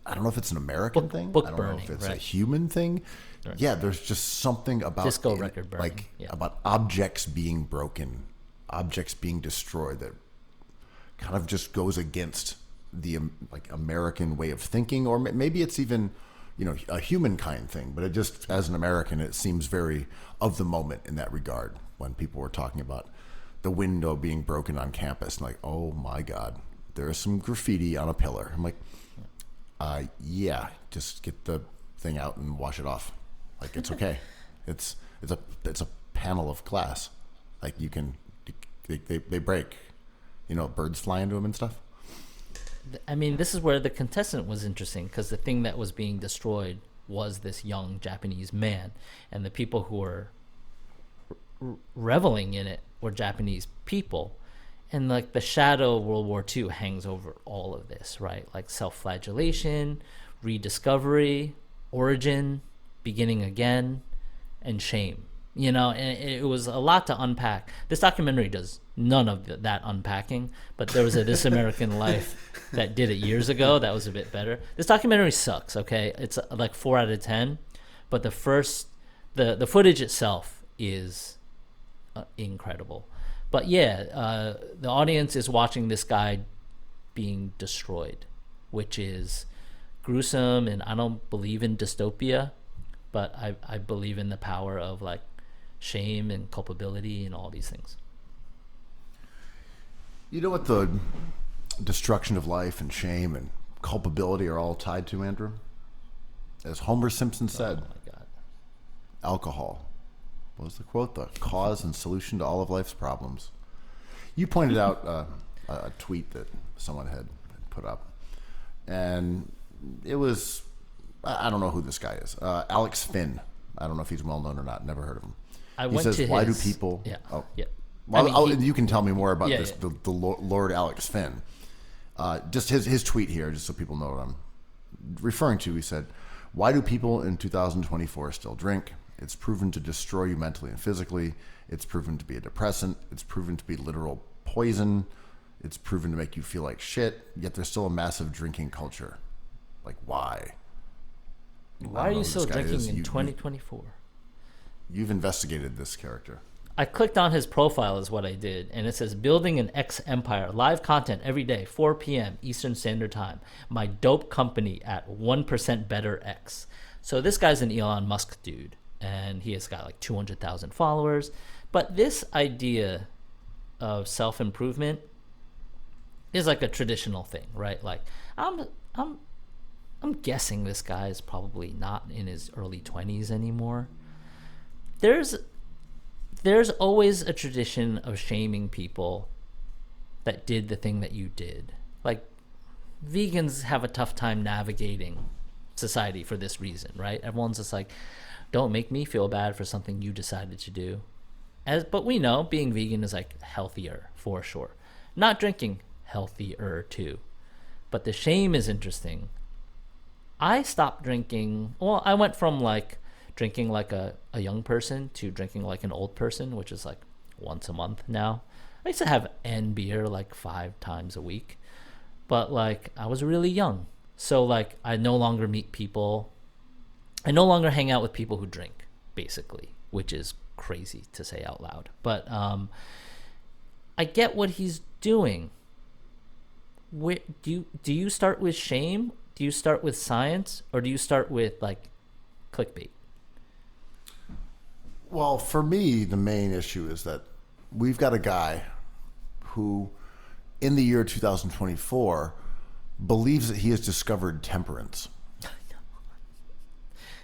I don't know if it's an American thing. Book I don't burning, know if it's right. a human thing. Right. Yeah, there's just something about Disco record burning. like Yeah. about objects being broken, objects being destroyed that kind of just goes against the like American way of thinking, or maybe it's even, you know, a humankind thing. But it just, as an American, it seems very of the moment in that regard when people were talking about the window being broken on campus and like, oh my God, there is some graffiti on a pillar. I'm like, yeah, just get the thing out and wash it off. Like, it's okay. it's a panel of glass. Like, you can, they break, you know, birds fly into them and stuff. I mean, this is where the contestant was interesting, because the thing that was being destroyed was this young Japanese man, and the people who were reveling in it were Japanese people. And like the shadow of World War II hangs over all of this, right? Like self-flagellation, rediscovery, origin, beginning again, and shame. You know, and it was a lot to unpack. This documentary does none of that unpacking, but there was a This American Life that did it years ago that was a bit better. This documentary sucks, okay? It's like 4 out of 10, but the footage itself is incredible. But yeah, the audience is watching this guy being destroyed, which is gruesome, and I don't believe in dystopia, but I believe in the power of like shame and culpability and all these things. You know what the destruction of life and shame and culpability are all tied to, Andrew? As Homer Simpson said, Oh my God. alcohol. What was the quote? The cause and solution to all of life's problems. You pointed out a tweet that someone had put up, and it was, I don't know who this guy is. Alex Finn. I don't know if he's well known or not. Never heard of him. He says, why do people... Yeah. Oh, Yeah. Well, I mean, you can tell me more about Yeah, this. yeah. The Lord Alex Finn. Just his tweet here, just so people know what I'm referring to. He said, why do people in 2024 still drink? It's proven to destroy you mentally and physically. It's proven to be a depressant. It's proven to be literal poison. It's proven to make you feel like shit. Yet there's still a massive drinking culture. Like, why? Why are you still drinking in 2024? You've investigated this character. I clicked on his profile is what I did, and it says building an X empire, live content every day, 4 p.m. Eastern Standard Time. My dope company at 1% better X. So this guy's an Elon Musk dude, and he has got like 200,000 followers. But this idea of self-improvement is like a traditional thing, right? Like I'm guessing this guy is probably not in his early 20s anymore. There's always a tradition of shaming people that did the thing that you did. Like, vegans have a tough time navigating society for this reason, right? Everyone's just like, don't make me feel bad for something you decided to do. but we know being vegan is like healthier for sure. Not drinking, healthier too. But the shame is interesting. I stopped drinking. Well, I went from like drinking like a young person to drinking like an old person, which is like once a month now. I used to have N beer like 5 times a week, but like I was really young. So like I no longer meet people. I no longer hang out with people who drink, basically, which is crazy to say out loud. But I get what he's doing. Do you start with shame? Do you start with science, or do you start with like clickbait? Well, for me, the main issue is that we've got a guy who, in the year 2024, believes that he has discovered temperance.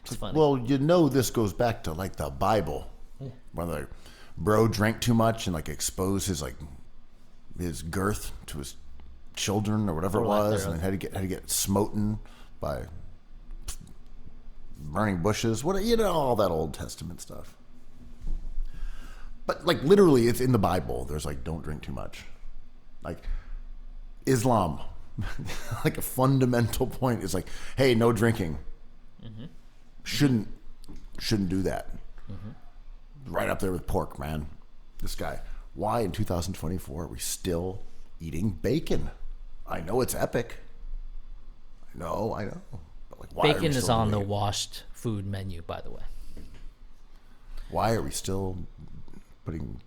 It's funny. Well, you know, this goes back to like the Bible, where the bro drank too much and like exposed his girth to his children or whatever it was, and had to get smoten by burning bushes. What, you know, all that Old Testament stuff. But like literally, it's in the Bible. There's like, don't drink too much. Like Islam, like a fundamental point is like, hey, no drinking. Mm-hmm. Shouldn't do that. Mm-hmm. Right up there with pork, man. This guy. Why in 2024 are we still eating bacon? I know it's epic. I know. But like, why bacon is on the washed food menu, by the way. Why are we still putting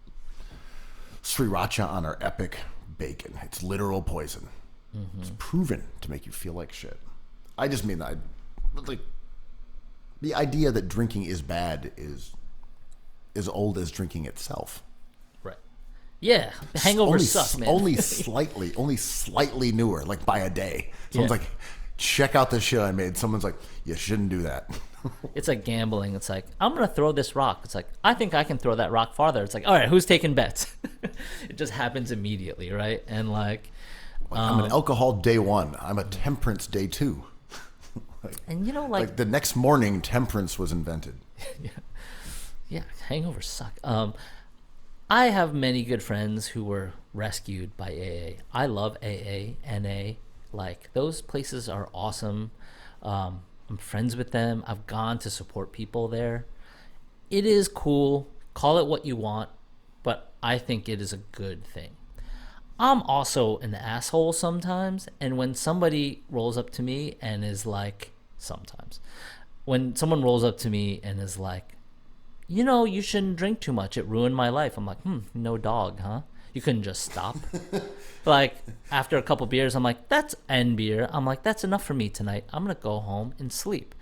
sriracha on our epic bacon? It's literal poison. Mm-hmm. It's proven to make you feel like shit. I just mean that, like, the idea that drinking is bad is as old as drinking itself. Right. Yeah. Hangovers suck, man. Only slightly newer, like by a day. Someone's like, check out the shit I made. Someone's like, you shouldn't do that. It's like gambling. It's like, I'm going to throw this rock. It's like, I think I can throw that rock farther. It's like, all right, who's taking bets? It just happens immediately, right? And like I'm an alcohol day 1. I'm a temperance day 2. And you know, like the next morning, temperance was invented. Yeah, hangovers suck. I have many good friends who were rescued by AA. I love AA, NA. Like, those places are awesome. I'm friends with them. I've gone to support people there. It is cool. Call it what you want, but I think it is a good thing. I'm also an asshole sometimes, and when somebody rolls up to me and is like, when someone rolls up to me and is like, you know, you shouldn't drink too much, it ruined my life. I'm like, no dog, huh? You couldn't just stop. Like, after a couple beers, I'm like, that's N beer. I'm like, that's enough for me tonight. I'm going to go home and sleep.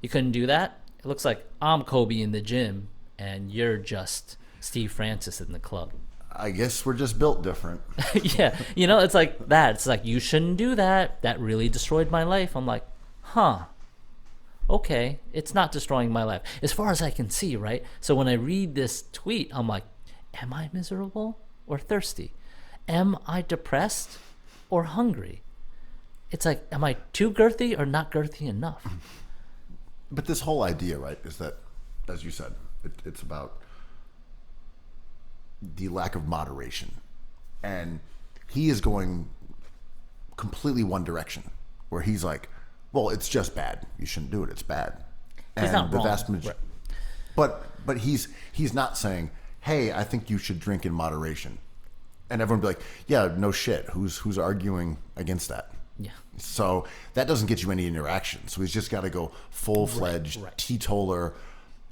You couldn't do that? It looks like I'm Kobe in the gym, and you're just Steve Francis in the club. I guess we're just built different. Yeah, you know, it's like that. It's like, you shouldn't do that. That really destroyed my life. I'm like, okay, it's not destroying my life as far as I can see, right? So when I read this tweet, I'm like, am I miserable or thirsty? Am I depressed or hungry? It's like, am I too girthy or not girthy enough? But this whole idea, right, is that, as you said, it's about the lack of moderation. And he is going completely one direction, where he's like, well, it's just bad. You shouldn't do it. It's bad. He's not wrong. Right. But he's not saying, hey, I think you should drink in moderation. And everyone would be like, yeah, no shit. Who's arguing against that? Yeah. So that doesn't get you any interaction. So he's just got to go full-fledged teetotaler.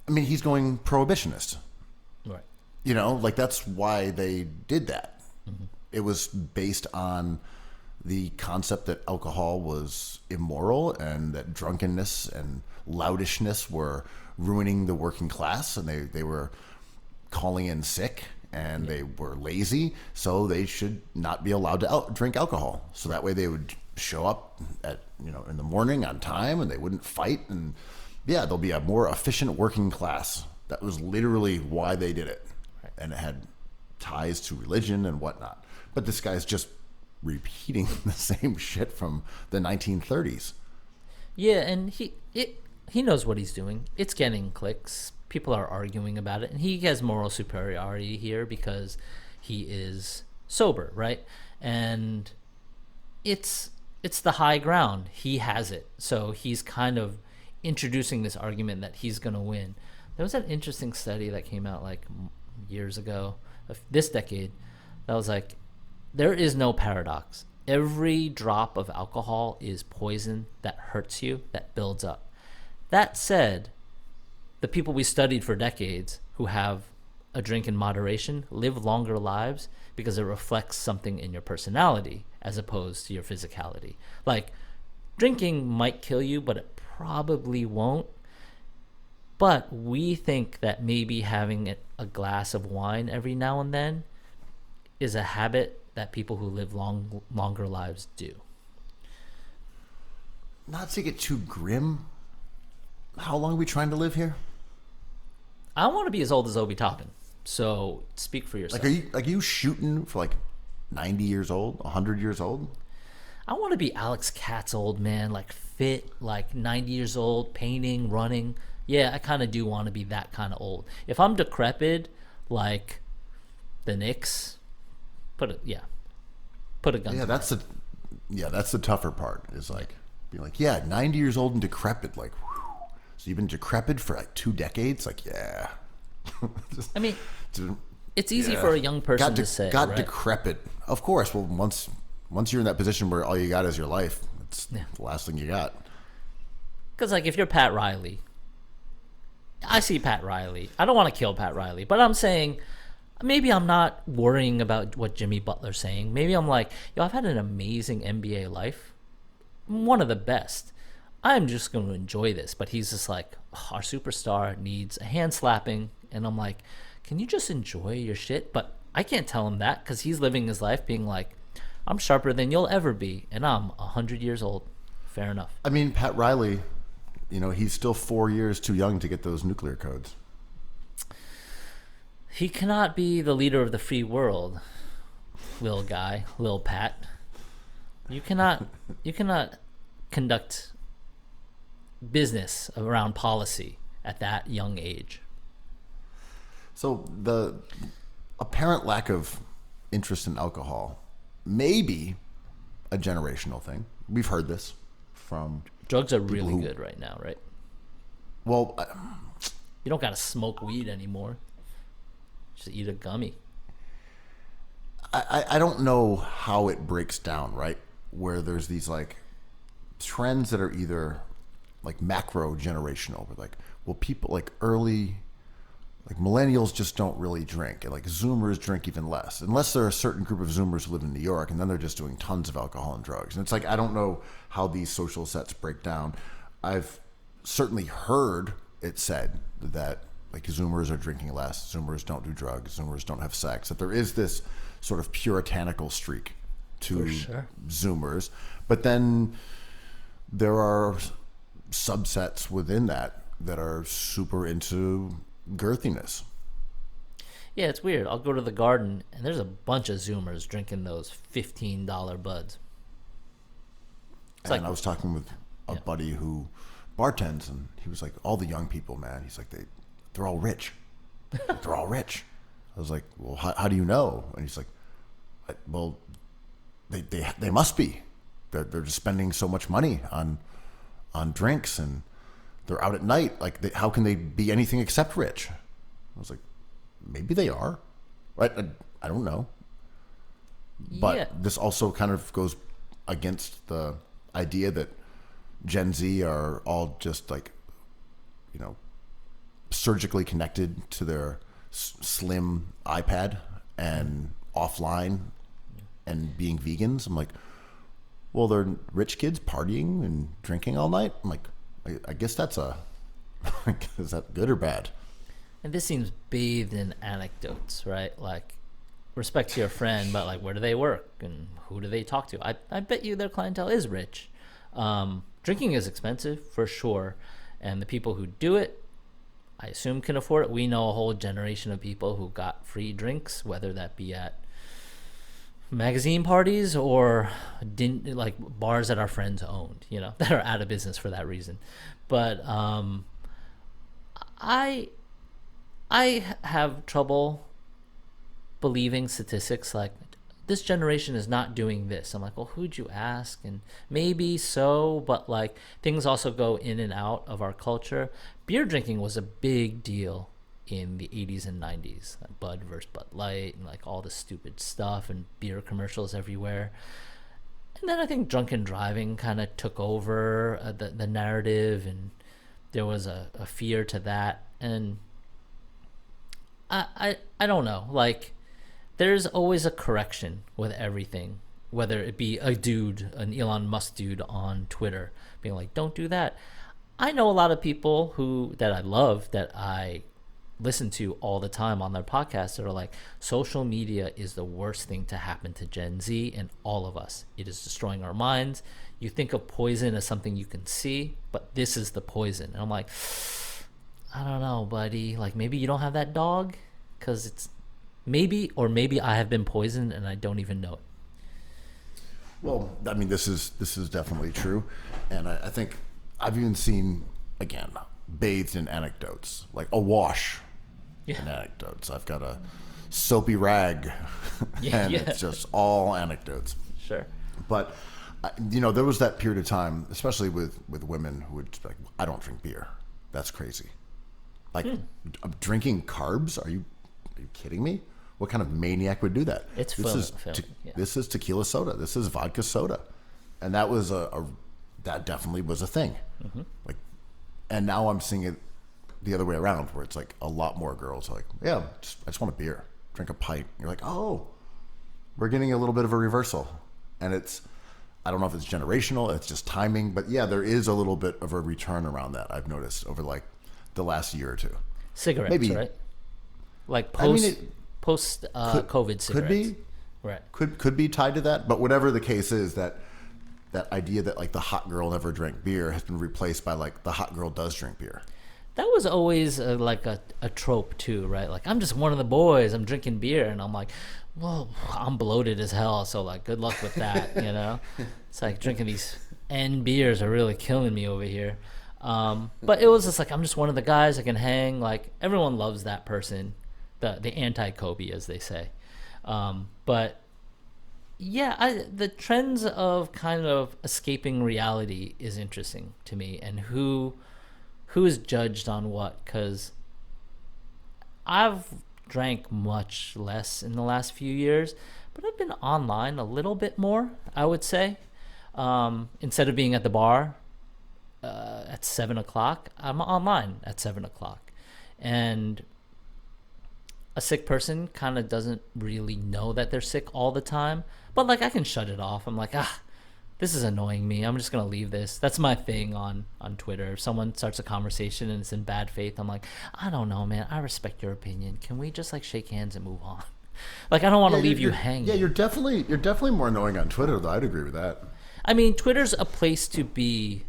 I mean, he's going prohibitionist. Right. You know, like, that's why they did that. Mm-hmm. It was based on the concept that alcohol was immoral and that drunkenness and loudishness were ruining the working class, and they were calling in sick, and they were lazy, so they should not be allowed to drink alcohol. So that way they would show up at, in the morning on time, and they wouldn't fight, and there'll be a more efficient working class. That was literally why they did it. Right. And it had ties to religion and whatnot. But this guy's just repeating the same shit from the 1930s. Yeah, and he knows what he's doing. It's getting clicks. People are arguing about it, and he has moral superiority here because he is sober, right? And it's the high ground. He has it, so he's kind of introducing this argument that he's going to win. There was an interesting study that came out like years ago, this decade, that was like, there is no paradox. Every drop of alcohol is poison that hurts you, that builds up. That said, the people we studied for decades who have a drink in moderation live longer lives because it reflects something in your personality as opposed to your physicality. Like, drinking might kill you, but it probably won't. But we think that maybe having a glass of wine every now and then is a habit that people who live longer lives do. Not to get too grim, how long are we trying to live here? I want to be as old as Obi Toppin, so speak for yourself. Are you shooting for like 90 years old, 100 years old? I want to be Alex Katz old, man, like fit, like 90 years old, painting, running. Yeah, I kind of do want to be that kind of old. If I'm decrepit, like the Knicks, put a gun. Yeah, that's the tougher part. Is like being like, 90 years old and decrepit. Like, whew. So you've been decrepit for like 2 decades. Like, yeah. I mean, it's easy for a young person to say. Got right? decrepit. Of course. Well, once you're in that position where all you got is your life, it's the last thing you got. Because like if you're Pat Riley, I see Pat Riley. I don't want to kill Pat Riley, but I'm saying maybe I'm not worrying about what Jimmy Butler's saying. Maybe I'm like, I've had an amazing NBA life, one of the best. I'm just going to enjoy this. But he's just like, our superstar needs a hand slapping. And I'm like, can you just enjoy your shit? But I can't tell him that because he's living his life being like, I'm sharper than you'll ever be. And I'm 100 years old. Fair enough. I mean, Pat Riley, he's still 4 years too young to get those nuclear codes. He cannot be the leader of the free world, little guy, little Pat. You cannot conduct business around policy at that young age. So the apparent lack of interest in alcohol may be a generational thing. We've heard this from drugs are really good right now, right? Well, you don't gotta smoke weed anymore. Just eat a gummy. I don't know how it breaks down, right? Where there's these like trends that are either like macro generational, but like, well, people like early, like millennials just don't really drink, and like Zoomers drink even less, unless there are a certain group of Zoomers who live in New York, and then they're just doing tons of alcohol and drugs. And it's like, I don't know how these social sets break down. I've certainly heard it said that like Zoomers are drinking less, Zoomers don't do drugs, Zoomers don't have sex, that there is this sort of puritanical streak to Zoomers. But then there are subsets within that are super into girthiness. Yeah, it's weird. I'll go to the garden and there's a bunch of Zoomers drinking those $15 buds. I was talking with a buddy who bartends, and he was like, all the young people, man, he's like, they're all rich. They're all rich. I was like, well, how do you know? And he's like, well, they must be. They're just spending so much money on drinks, and they're out at night. Like, how can they be anything except rich? I was like, maybe they are. I don't know. But this also kind of goes against the idea that Gen Z are all just like, surgically connected to their slim iPad and offline and being vegans. I'm like, well, they're rich kids partying and drinking all night. I'm like, I guess that's is that good or bad? And this seems bathed in anecdotes, right? Like, respect to your friend, but like, where do they work and who do they talk to? I bet you their clientele is rich. Drinking is expensive for sure, and the people who do it, I assume, can afford it. We know a whole generation of people who got free drinks, whether that be at magazine parties or like bars that our friends owned, that are out of business for that reason. But I have trouble believing statistics like this generation is not doing this. I'm like, well, who'd you ask? And maybe so, but like things also go in and out of our culture. Beer drinking was a big deal in the 80s and 90s, like Bud versus Bud Light and like all the stupid stuff and beer commercials everywhere. And then I think drunken driving kind of took over the narrative, and there was a fear to that. And I don't know, like there's always a correction with everything, whether it be a dude, an Elon Musk dude on Twitter being like, don't do that. I know a lot of people that I love, that I listen to all the time on their podcasts, that are like, social media is the worst thing to happen to Gen Z and all of us. It is destroying our minds. You think of poison as something you can see, but this is the poison. And I'm like, I don't know, buddy. Like, maybe you don't have that dog, because it's maybe I have been poisoned and I don't even know it. Well, I mean, this is definitely true, and I think I've even seen, again, bathed in anecdotes, like awash in anecdotes. I've got a soapy rag, and it's just all anecdotes. Sure. But there was that period of time, especially with women who would be like, I don't drink beer. That's crazy. Like, drinking carbs? Are you kidding me? What kind of maniac would do that? It's This is tequila soda. This is vodka soda, and that was that definitely was a thing. Mm-hmm. Like, and now I'm seeing it the other way around, where it's like a lot more girls are like, yeah, I just want a beer, drink a pint. You're like, oh, we're getting a little bit of a reversal, and I don't know if it's generational, it's just timing, but yeah, there is a little bit of a return around that I've noticed over like the last year or two. Cigarettes, maybe, right? Like post COVID cigarettes. Could be. Right. Could be tied to that, but whatever the case is, that idea that like the hot girl never drank beer has been replaced by like the hot girl does drink beer. That was always like a trope too, right? Like, I'm just one of the boys, I'm drinking beer, and I'm like, well, I'm bloated as hell, so like good luck with that. It's like drinking these beers are really killing me over here. But it was just like, I'm just one of the guys, I can hang. Like, everyone loves that person, the anti-Kobe, as they say. But yeah, the trends of kind of escaping reality is interesting to me, and who is judged on what, because I've drank much less in the last few years, but I've been online a little bit more, I would say. Instead of being at the bar at 7 o'clock, I'm online at 7 o'clock. And a sick person kind of doesn't really know that they're sick all the time, but like I can shut it off. I'm like, this is annoying me. I'm just going to leave this. That's my thing on Twitter. If someone starts a conversation and it's in bad faith, I'm like, I don't know, man. I respect your opinion. Can we just like shake hands and move on? Like, I don't want to leave you hanging. Yeah, you're definitely more annoying on Twitter, though. I'd agree with that. I mean, Twitter's a place to be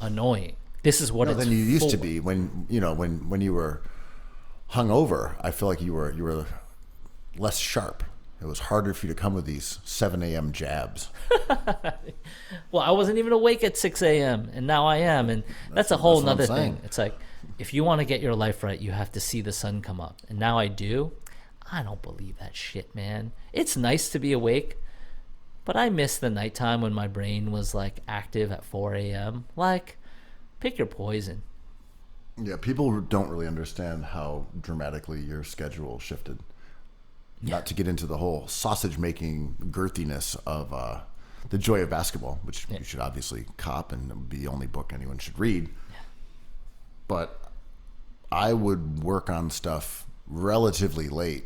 annoying. This is what it's than you used to for. be when you were hungover. I feel like you were less sharp. It was harder for you to come with these 7 a.m. jabs. Well, I wasn't even awake at 6 a.m. and now I am, and that's a whole nother thing. It's like, if you want to get your life right, you have to see the sun come up, and now I do. I don't believe that shit, man. It's nice to be awake, but I miss the nighttime when my brain was like active at 4 a.m. Like, pick your poison. Yeah, people don't really understand how dramatically your schedule shifted. Yeah. Not to get into the whole sausage-making girthiness of The Joy of Basketball, which you should obviously cop, and it would be the only book anyone should read. Yeah. But I would work on stuff relatively late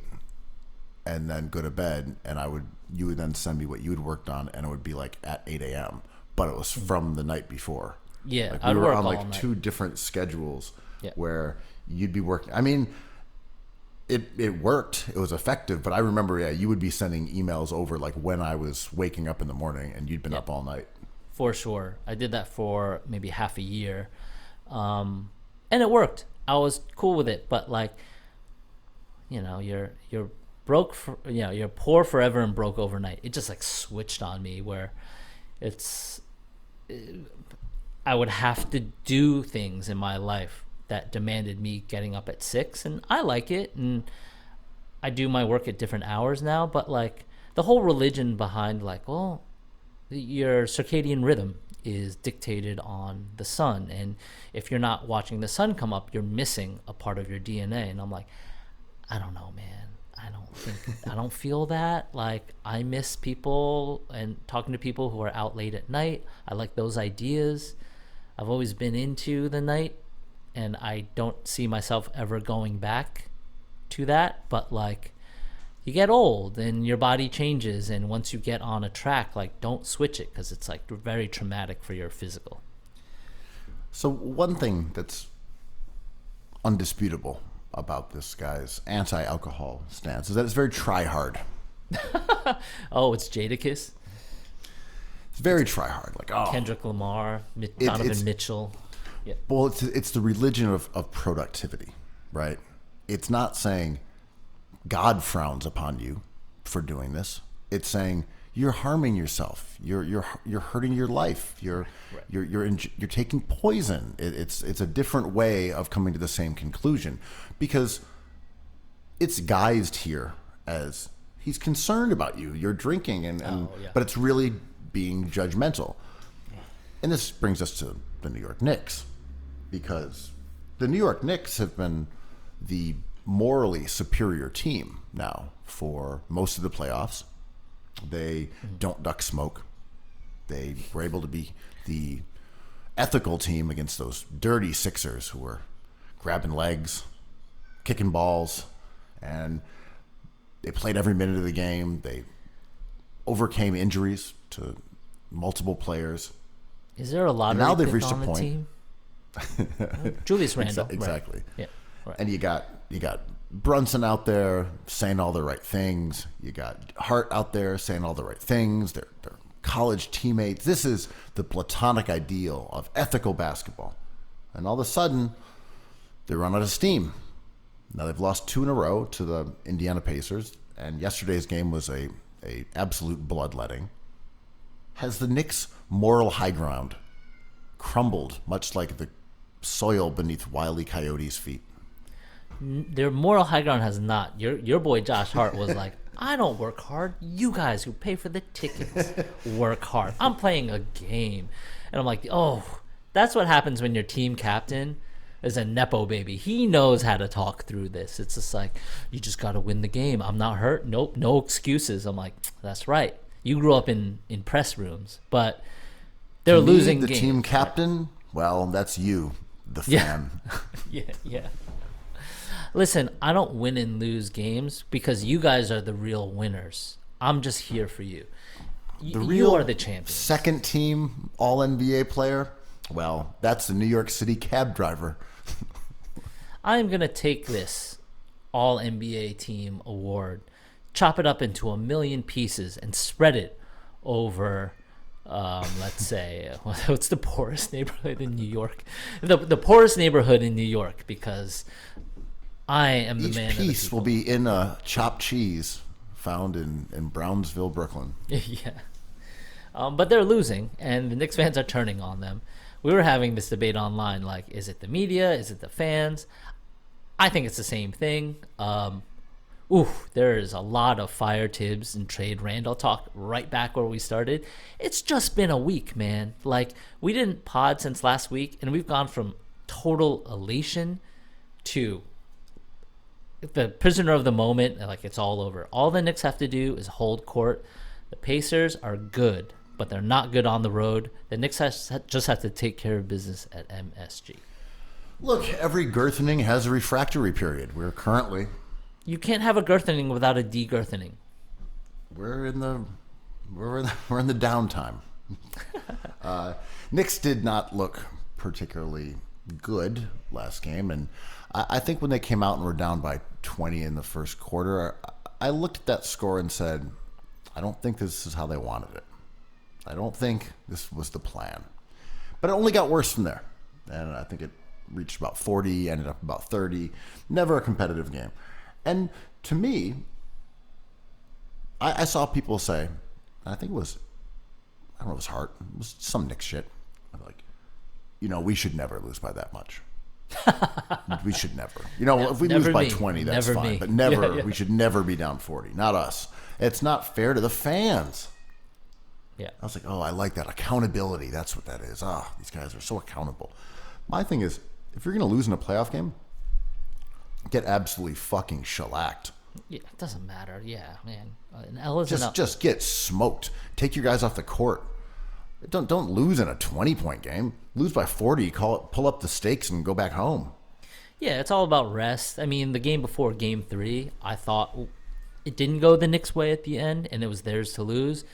and then go to bed, and you would then send me what you had worked on, and it would be like at 8 a.m., but it was from the night before. Yeah, like we were on like two different schedules where you'd be working. I mean, it worked. It was effective, but I remember, you would be sending emails over like when I was waking up in the morning, and you'd been up all night. For sure. I did that for maybe half a year, and it worked. I was cool with it, but like, your you're poor forever and broke overnight. It just like switched on me where it's I would have to do things in my life that demanded me getting up at 6, and I like it, and I do my work at different hours now, but like the whole religion behind like, well, your circadian rhythm is dictated on the sun, and if you're not watching the sun come up, you're missing a part of your DNA. And I'm like, I don't know, man. I don't feel that. Like, I miss people and talking to people who are out late at night. I like those ideas. I've always been into the night, and I don't see myself ever going back to that. But like, you get old and your body changes, and once you get on a track, like, don't switch it, because it's like very traumatic for your physical. So one thing that's undisputable about this guy's anti-alcohol stance is that it's very try-hard. Oh, it's Jadakiss? It's very try-hard. Like, oh, Kendrick Lamar, Donovan Mitchell. Yeah. Well, it's the religion of productivity, right? It's not saying God frowns upon you for doing this. It's saying you're harming yourself. You're hurting your life. You're taking poison. It's a different way of coming to the same conclusion, because it's guised here as he's concerned about you. You're drinking, but it's really being judgmental. And this brings us to the New York Knicks, because the New York Knicks have been the morally superior team now for most of the playoffs. They don't duck smoke. They were able to be the ethical team against those dirty Sixers who were grabbing legs, kicking balls, and they played every minute of the game. They overcame injuries to multiple players. Is there a lottery now they've pick reached on a point. the team? Julius Randle. Exactly. Right. Yeah. Right. And you got Brunson out there saying all the right things. You got Hart out there saying all the right things. They're college teammates. This is the platonic ideal of ethical basketball. And all of a sudden, they run out of steam. Now they've lost 2 in a row to the Indiana Pacers, and yesterday's game was a absolute bloodletting. Has the Knicks' moral high ground crumbled, much like the soil beneath Wile E. Coyote's feet? Their moral high ground has not. Your boy Josh Hart was like, I don't work hard. You guys who pay for the tickets work hard. I'm playing a game. And I'm like, oh, that's what happens when your team captain is a Nepo baby. He knows how to talk through this. It's just like, you just got to win the game. I'm not hurt. Nope, no excuses. I'm like, that's right. You grew up in press rooms, but they're losing the games. Team captain, well, that's you, the fan. Yeah. Listen, I don't win and lose games because you guys are the real winners. I'm just here for you. You are the champion. Second team All-NBA player, well, that's the New York City cab driver. I am going to take this All-NBA team award, chop it up into 1,000,000 pieces, and spread it over, let's say, what's the poorest neighborhood in New York? The poorest neighborhood in New York, because I am the man. Each piece will be in a chopped cheese found in Brownsville, Brooklyn. Yeah. But they're losing, and the Knicks fans are turning on them. We were having this debate online, like, is it the media? Is it the fans? I think it's the same thing. There is a lot of fire Tibbs and trade Randall talk right back where we started. It's just been a week, man. Like, we didn't pod since last week, and we've gone from total elation to the prisoner of the moment, like it's all over. All the Knicks have to do is hold court. The Pacers are good, but they're not good on the road. The Knicks just have to take care of business at MSG. Look, every girthening has a refractory period. We're currently... You can't have a girthening without a de-girthening. We're in the downtime. Knicks did not look particularly good last game, and I think when they came out and were down by 20 in the first quarter, I looked at that score and said, I don't think this is how they wanted it. I don't think this was the plan. But it only got worse from there. And I think it reached about 40, ended up about 30. Never a competitive game. And to me, I saw people say, I think it was, I don't know if it was Hart, it was some Knicks shit. I'm like, we should never lose by that much. We should never. If we lose by 20, that's never fine. me. But never, Yeah. we should never be down 40. Not us. It's not fair to the fans. Yeah. I was like, oh, I like that. Accountability. That's what that is. These guys are so accountable. My thing is, if you're going to lose in a playoff game, get absolutely fucking shellacked. Yeah, it doesn't matter. Yeah, man. An L is Just get smoked. Take your guys off the court. Don't lose in a 20-point game. Lose by 40. Pull up the stakes and go back home. Yeah, it's all about rest. I mean, the game before Game 3, I thought it didn't go the Knicks' way at the end, and it was theirs to lose.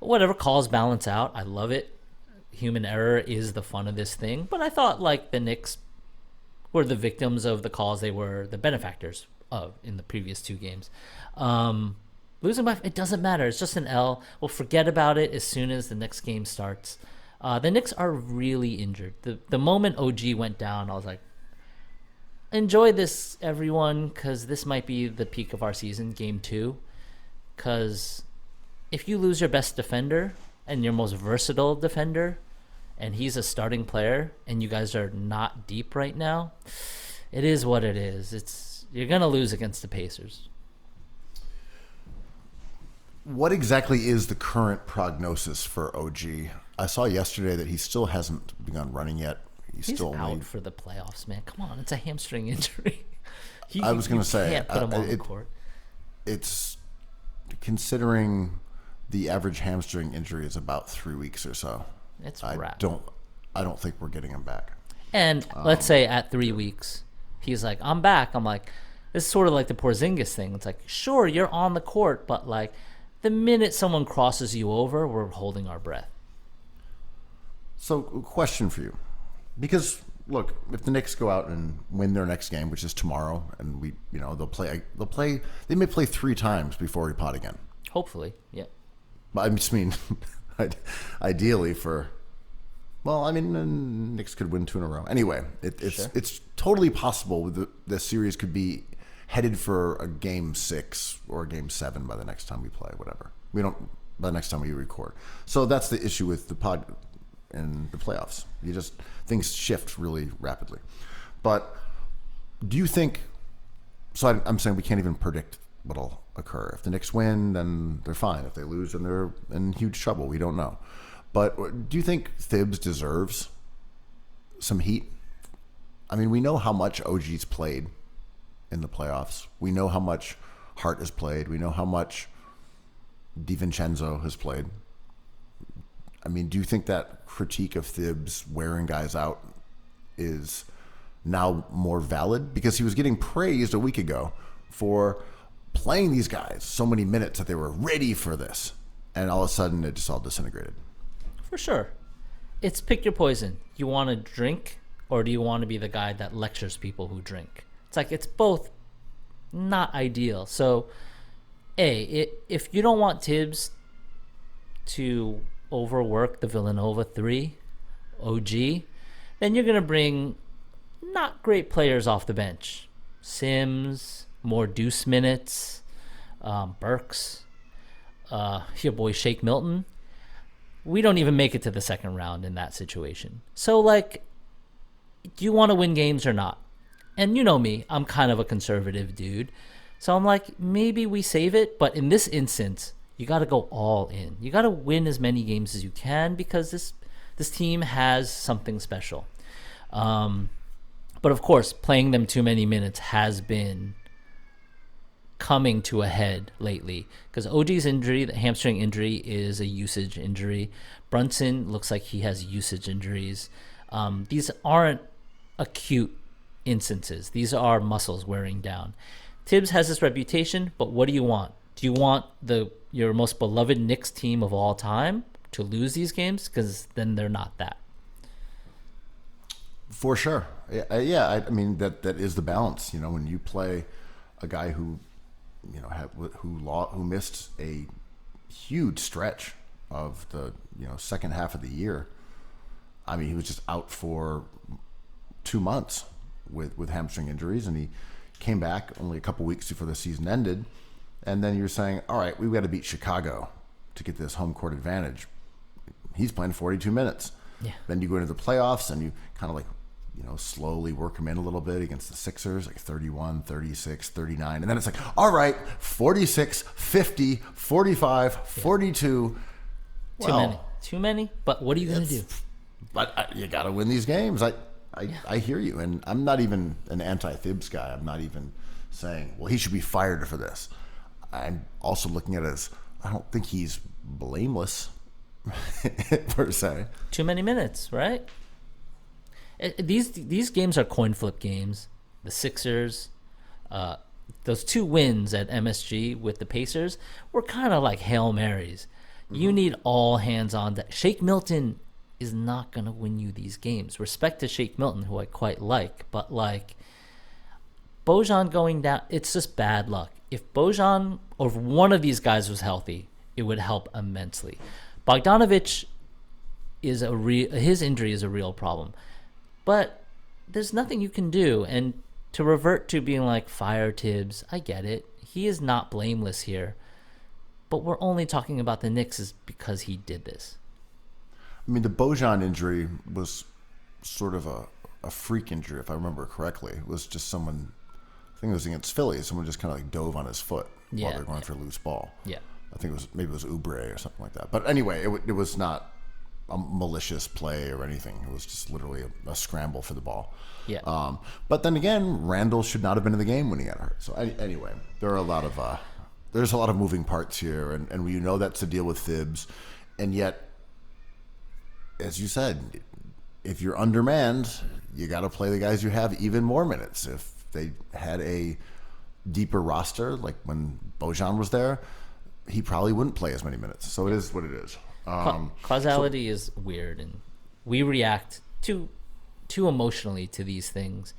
Whatever, calls balance out. I love it. Human error is the fun of this thing. But I thought, the Knicks were the victims of the calls they were the benefactors of in the previous 2 games. Losing by, it doesn't matter. It's just an L. We'll forget about it as soon as the next game starts. The Knicks are really injured. The moment OG went down, I was like, enjoy this, everyone, because this might be the peak of our season, Game 2. Because if you lose your best defender and your most versatile defender, and he's a starting player, and you guys are not deep right now, it is what it is. You're going to lose against the Pacers. What exactly is the current prognosis for OG? I saw yesterday that he still hasn't begun running yet. He's still out for the playoffs, man. Come on, it's a hamstring injury. I was going to say, can't put him on the court. It's considering the average hamstring injury is about 3 weeks or so. It's I wrap. don't think we're getting him back. And let's say at 3 weeks, he's like, I'm back. I'm like, this is sort of like the Porzingis thing. It's like, sure, you're on the court, but the minute someone crosses you over, we're holding our breath. So, question for you. Because, look, if the Knicks go out and win their next game, which is tomorrow, and they may play 3 times before we pot again. Hopefully, yeah. But I just mean, ideally Knicks could win 2 in a row. Anyway, it's totally possible the series could be headed for a Game 6 or a Game 7 by the next time we play, whatever. By the next time we record. So that's the issue with the pod and the playoffs. Things shift really rapidly. But do you think, so I'm saying we can't even predict what'll occur. If the Knicks win, then they're fine. If they lose, then they're in huge trouble. We don't know. But do you think Thibs deserves some heat? I mean, we know how much OG's played in the playoffs. We know how much Hart has played. We know how much DiVincenzo has played. I mean, do you think that critique of Thibs wearing guys out is now more valid? Because he was getting praised a week ago for playing these guys so many minutes that they were ready for this. And all of a sudden, it just all disintegrated. For sure. It's pick your poison. You want to drink, or do you want to be the guy that lectures people who drink? It's both not ideal. So, if you don't want Tibbs to overwork the Villanova 3 OG, then you're going to bring not great players off the bench. Sims, more Deuce minutes, Burks, your boy Shake Milton. We don't even make it to the second round in that situation. So, do you want to win games or not? And you know me, I'm kind of a conservative dude. So I'm like, maybe we save it. But in this instance, you got to go all in. You got to win as many games as you can because this team has something special. But of course, playing them too many minutes has been coming to a head lately because OG's injury, the hamstring injury, is a usage injury. Brunson looks like he has usage injuries. These aren't acute instances. These are muscles wearing down. Tibbs has this reputation, but what do you want? Do you want your most beloved Knicks team of all time to lose these games? Because then they're not that. For sure. Yeah. I mean, that is the balance. When you play a guy who missed a huge stretch of the second half of the year. I mean, he was just out for 2 months with hamstring injuries, and he came back only a couple weeks before the season ended. And then you're saying, all right, we've got to beat Chicago to get this home court advantage. He's playing 42 minutes. Yeah. Then you go into the playoffs and you kind of like, slowly work him in a little bit against the Sixers, like 31, 36, 39. And then it's like, all right, 46, 50, 45, 42. Too many. But what are you going to do? But you got to win these games. I hear you. And I'm not even an anti-Thibs guy. I'm not even saying, well, he should be fired for this. I'm also looking at it as, I don't think he's blameless, per se. Too many minutes, right? These games are coin flip games. The Sixers, those 2 wins at MSG with the Pacers were kind of like Hail Marys. You need all hands on deck. Shake Milton is not going to win you these games. Respect to Shake Milton, who I quite like, but like Bojan going down, it's just bad luck. If Bojan or if one of these guys was healthy, it would help immensely. Bogdanovic his injury is a real problem. But there's nothing you can do. And to revert to being like, fire Tibbs, I get it. He is not blameless here. But we're only talking about the Knicks is because he did this. I mean, the Bojan injury was sort of a freak injury, if I remember correctly. It was just someone, I think it was against Philly, someone just kind of like dove on his foot while they were going for a loose ball. Yeah. I think it was Oubre or something like that. But anyway, it was not a malicious play or anything. It was just literally a scramble for the ball. Yeah. But then again, Randall should not have been in the game when he got hurt. So anyway, there are there's a lot of moving parts here, and we know that's the deal with Thibs, and yet, as you said, if you're undermanned, you got to play the guys you have even more minutes. If they had a deeper roster, like when Bojan was there, he probably wouldn't play as many minutes. So it is what it is. Causality is weird, and we react too emotionally to these things.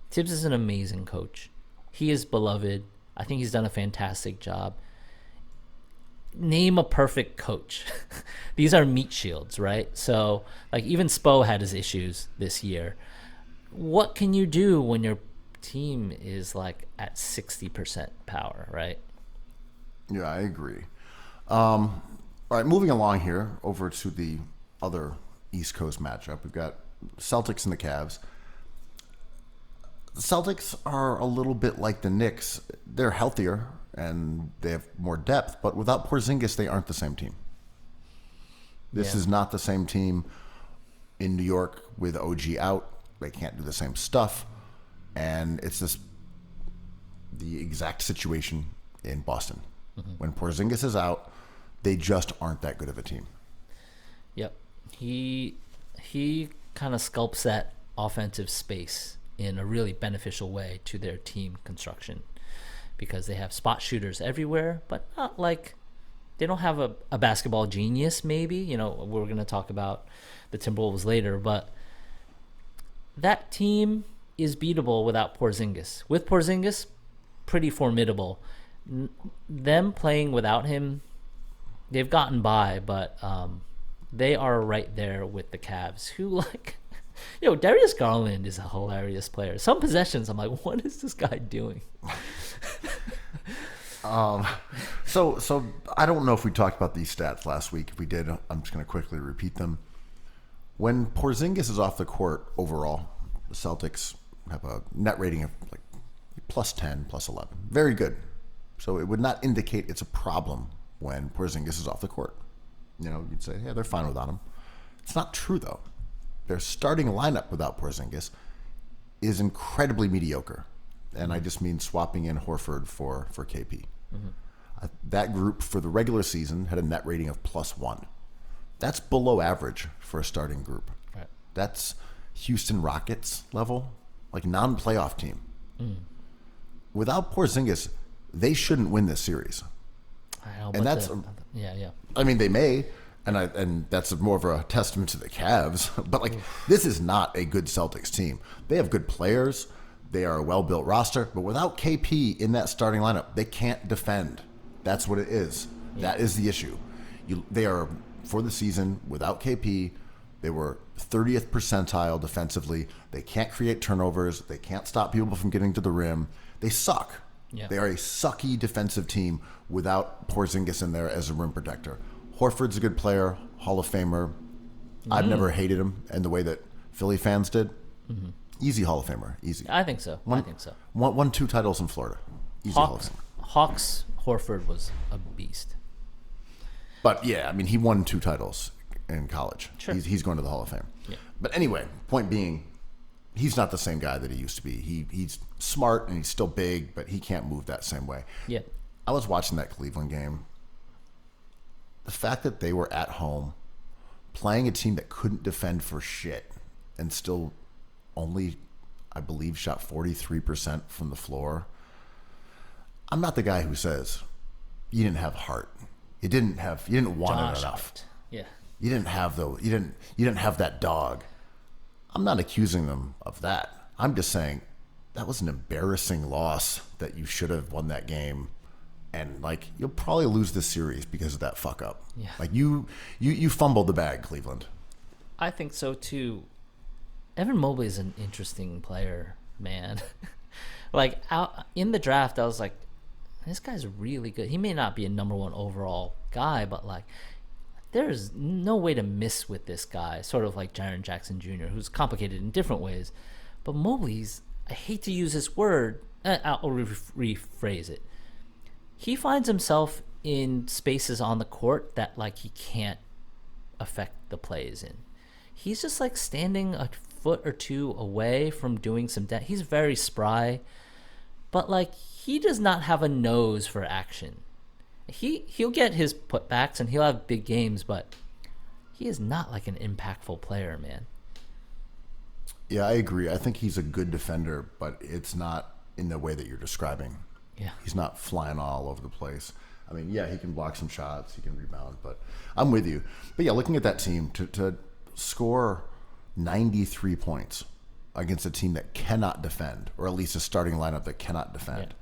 Tibbs is an amazing coach. He is beloved. I think he's done a fantastic job. Name a perfect coach. These are meat shields, right? So, like, even Spo had his issues this year. What can you do when your team is like at 60% power, right? Yeah, I agree. All right, moving along here over to the other East Coast matchup. We've got Celtics and the Cavs. The Celtics are a little bit like the Knicks. They're healthier and they have more depth, but without Porzingis, they aren't the same team. This is not the same team in New York with OG out. They can't do the same stuff. And it's the exact situation in Boston. Mm-hmm. When Porzingis is out, they just aren't that good of a team. Yep. He kind of sculpts that offensive space in a really beneficial way to their team construction, because they have spot shooters everywhere, but not like they don't have a basketball genius, maybe. We're going to talk about the Timberwolves later, but that team is beatable without Porzingis. With Porzingis, pretty formidable. Them playing without him, they've gotten by, but they are right there with the Cavs, who Darius Garland is a hilarious player. Some possessions, I'm like, what is this guy doing? So I don't know if we talked about these stats last week. If we did, I'm just going to quickly repeat them. When Porzingis is off the court overall, the Celtics have a net rating of like plus 10, plus 11. Very good. So it would not indicate it's a problem when Porzingis is off the court. You'd say, yeah, they're fine without him. It's not true, though. Their starting lineup without Porzingis is incredibly mediocre. And I just mean swapping in Horford for KP. Mm-hmm. That group for the regular season had a net rating of plus 1. That's below average for a starting group. Right. That's Houston Rockets level, like non-playoff team. Mm. Without Porzingis, they shouldn't win this series. I mean, they may, and that's more of a testament to the Cavs. But this is not a good Celtics team. They have good players. They are a well-built roster, but without KP in that starting lineup, they can't defend. That's what it is. Yeah. That is the issue. They are, for the season, without KP, they were 30th percentile defensively. They can't create turnovers. They can't stop people from getting to the rim. They suck. Yeah. They are a sucky defensive team without Porzingis in there as a rim protector. Horford's a good player, Hall of Famer. I've never hated him in the way that Philly fans did. Easy Hall of Famer, easy. I think so. Won 2 titles in Florida. Easy Hall of Famer. Hawks Horford was a beast. But yeah, I mean, he won 2 titles in college. Sure. He's going to the Hall of Fame. Yeah. But anyway, point being, he's not the same guy that he used to be. He's smart and he's still big, but he can't move that same way. Yeah. I was watching that Cleveland game. The fact that they were at home playing a team that couldn't defend for shit and still only, I believe, shot 43% from the floor. I'm not the guy who says you didn't have heart. You didn't want it enough. Yeah. You didn't have you didn't have that dog. I'm not accusing them of that. I'm just saying that was an embarrassing loss that you should have won that game. And like you'll probably lose this series because of that fuck up. Yeah. Like you fumbled the bag, Cleveland. I think so too. Evan Mobley is an interesting player, man. Like out in the draft, I was like, this guy's really good. He may not be a number 1 overall guy, but like there's no way to miss with this guy. Sort of like Jaren Jackson Jr., who's complicated in different ways. But Mobley's, I hate to use this word, I'll rephrase it. He finds himself in spaces on the court that like he can't affect the plays in. He's just like standing a foot or 2 away from doing some he's very spry, but like he does not have a nose for action. He'll get his putbacks and he'll have big games, but he is not like an impactful player, man. Yeah, I agree. I think he's a good defender, but it's not in the way that you're describing. Yeah. He's not flying all over the place. I mean, yeah, he can block some shots, he can rebound, but I'm with you. But yeah, looking at that team, to score 93 points against a team that cannot defend, or at least a starting lineup that cannot defend,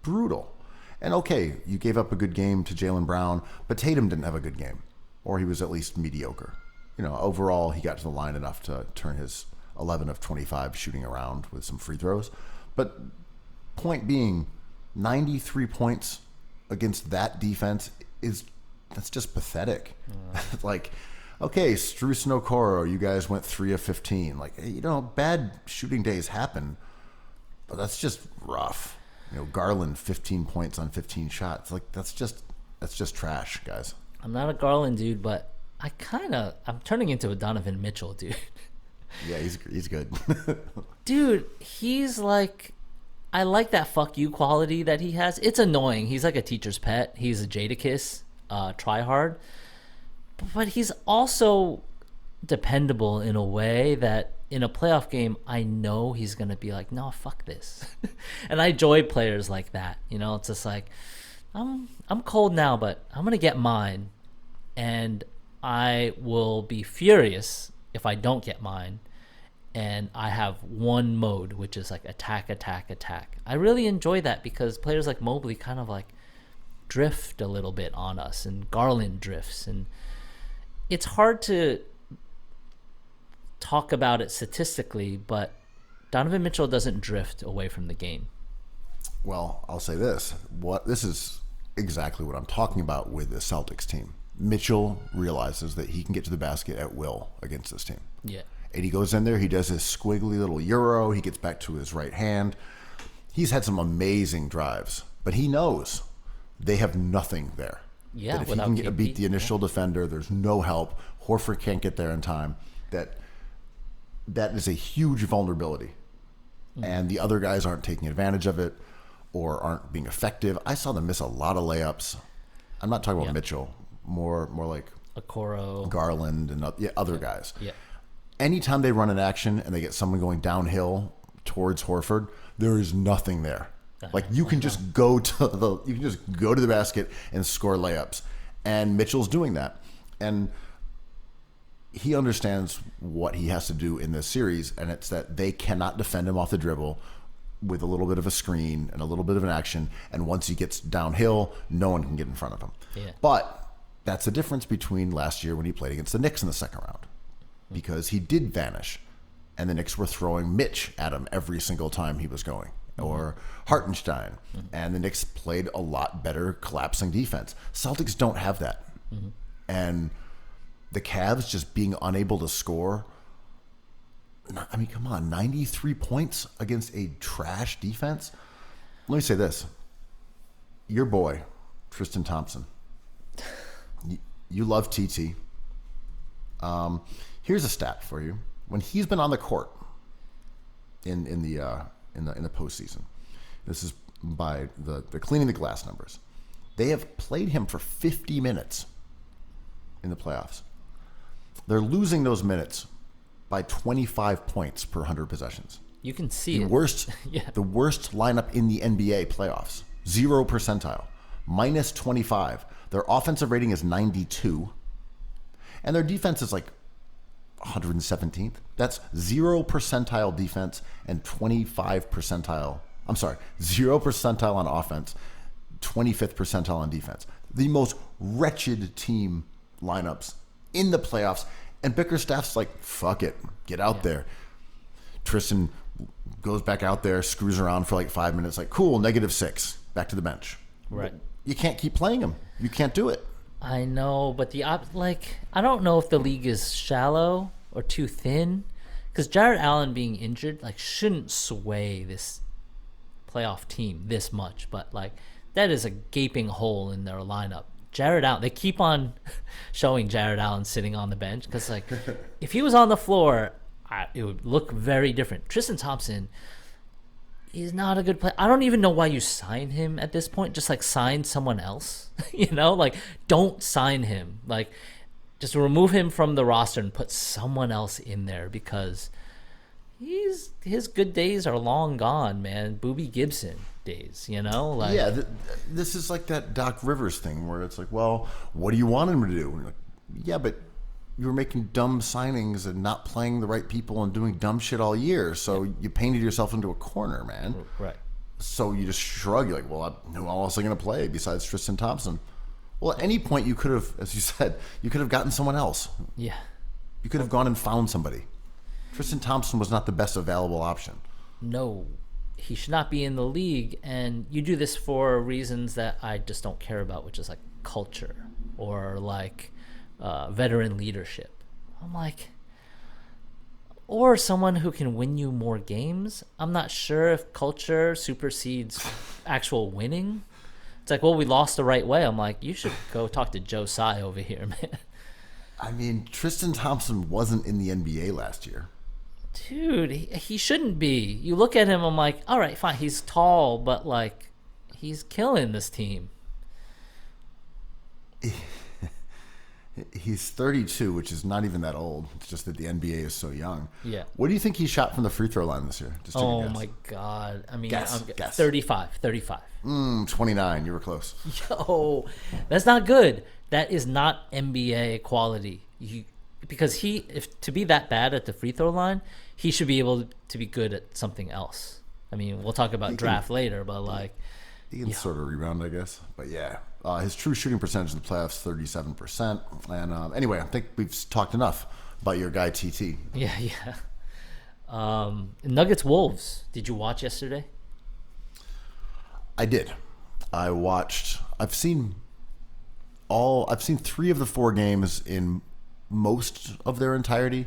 brutal. And okay, you gave up a good game to Jaylen Brown, but Tatum didn't have a good game, or he was at least mediocre. You know, overall, he got to the line enough to turn his 11 of 25 shooting around with some free throws. But point being, 93 points against that defense that's just pathetic. Like, okay, Strus and Okoro, you guys went 3 of 15. Like, you know, bad shooting days happen, but that's just rough. You know, Garland 15 points on 15 shots. Like that's just trash, guys. I'm not a Garland dude, but I'm turning into a Donovan Mitchell dude. Yeah, he's good. Dude, he's like, I like that fuck you quality that he has. It's annoying. He's like a teacher's pet. He's a Jadakiss, try hard. But he's also dependable in a way that in a playoff game, I know he's going to be like, no, fuck this. And I enjoy players like that. You know, it's just like, I'm cold now, but I'm going to get mine. And I will be furious if I don't get mine. And I have one mode, which is like attack, attack, attack. I really enjoy that because players like Mobley kind of like drift a little bit on us, and Garland drifts. And it's hard to talk about it statistically, but Donovan Mitchell doesn't drift away from the game. Well, I'll say this. This is exactly what I'm talking about with the Celtics team. Mitchell realizes that he can get to the basket at will against this team. Yeah. And he goes in there, he does his squiggly little euro, he gets back to his right hand. He's had some amazing drives, but he knows they have nothing there. Yeah, that if he can beat the initial defender, there's no help. Horford can't get there in time. That is a huge vulnerability. And the other guys aren't taking advantage of it or aren't being effective. I saw them miss a lot of layups. I'm not talking about Mitchell, more like Okoro, Garland, and other guys. Yeah. Anytime they run an action and they get someone going downhill towards Horford, there is nothing there. Like you can just go to the basket and score layups, and Mitchell's doing that, and he understands what he has to do in this series, and it's that they cannot defend him off the dribble with a little bit of a screen and a little bit of an action, and once he gets downhill, no one can get in front of him. Yeah. But that's the difference between last year when he played against the Knicks in the second round, because he did vanish, and the Knicks were throwing Mitch at him every single time he was going. or Hartenstein, and the Knicks played a lot better collapsing defense. Celtics don't have that. And the Cavs just being unable to score. I mean, come on, 93 points against a trash defense? Let me say this. Your boy, Tristan Thompson, you love TT. Here's a stat for you. When he's been on the court in the postseason, this is by the cleaning the glass numbers. They have played him for 50 minutes in the playoffs. They're losing those minutes by 25 points per 100 possessions. You can see the it. worst, Yeah. the worst lineup in the NBA playoffs. 0 percentile, minus 25. Their offensive rating is 92, and their defense is like 117th. That's 0 percentile defense and 25 percentile. I'm sorry, 0 percentile on offense, 25th percentile on defense. The most wretched team lineups in the playoffs. And Bickerstaff's like, fuck it, get out there. Tristan goes back out there, screws around for like 5 minutes, like, cool, -6, back to the bench. Right. You can't keep playing him. You can't do it. I know, but I don't know if the league is shallow or too thin, because Jared Allen being injured shouldn't sway this playoff team this much, but that is a gaping hole in their lineup. Jared Allen, they keep on showing Jared Allen sitting on the bench because if he was on the floor, it would look very different. Tristan Thompson is not a good player. I don't even know why you sign him at this point. Just sign someone else, don't sign him. Just remove him from the roster and put someone else in there, because his good days are long gone, man. Boobie Gibson days, Yeah, this is like that Doc Rivers thing where it's like, well, what do you want him to do? And you're like, yeah, but you were making dumb signings and not playing the right people and doing dumb shit all year, so you painted yourself into a corner, man. Right. So you just shrug. You're like, well, who else are going to play besides Tristan Thompson? Well, at any point you could have, as you said, you could have gotten someone else. Yeah. You could have gone and found somebody. Tristan Thompson was not the best available option. No, he should not be in the league, and you do this for reasons that I just don't care about, which is culture or veteran leadership. I'm or someone who can win you more games. I'm not sure if culture supersedes actual winning. It's well, we lost the right way. I'm you should go talk to Joe Tsai over here, man. I mean, Tristan Thompson wasn't in the NBA last year. Dude, he shouldn't be. You look at him, I'm all right, fine, he's tall, but he's killing this team. He's 32, which is not even that old. It's just that the NBA is so young. Yeah. What do you think he shot from the free throw line this year? Just take a guess. My God. I mean, Guess. 35. 29. You were close. Yo, that's not good. That is not NBA quality. Because to be that bad at the free throw line, he should be able to be good at something else. I mean, we'll talk about draft later, but he can sort of rebound, I guess. But yeah, his true shooting percentage in the playoffs, 37%. And anyway, I think we've talked enough about your guy TT. Yeah. Nuggets Wolves. Did you watch yesterday? I did. I've seen 3 of the 4 games in most of their entirety,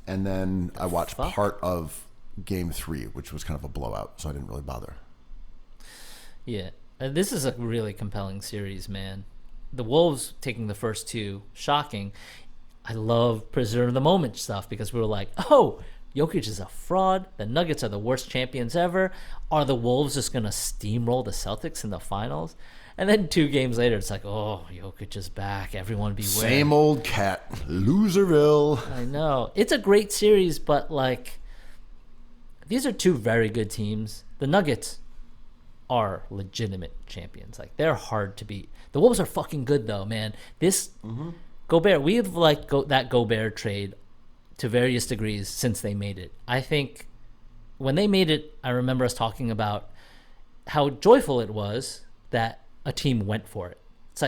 and then I watched part of game 3, which was kind of a blowout, so I didn't really bother. Yeah, this is a really compelling series, man. The Wolves taking the first 2, shocking. I love preserve the moment stuff, because we were oh, Jokic is a fraud. The Nuggets are the worst champions ever. Are the Wolves just going to steamroll the Celtics in the finals? And then 2 games later, it's oh, Jokic is back. Everyone beware. Same old cat. Loserville. I know. It's a great series, but these are 2 very good teams. The Nuggets are legitimate champions. They're hard to beat. The Wolves are fucking good, though, man. This Gobert, we've that Gobert trade to various degrees since they made it. I think when they made it, I remember us talking about how joyful it was that a team went for it. It's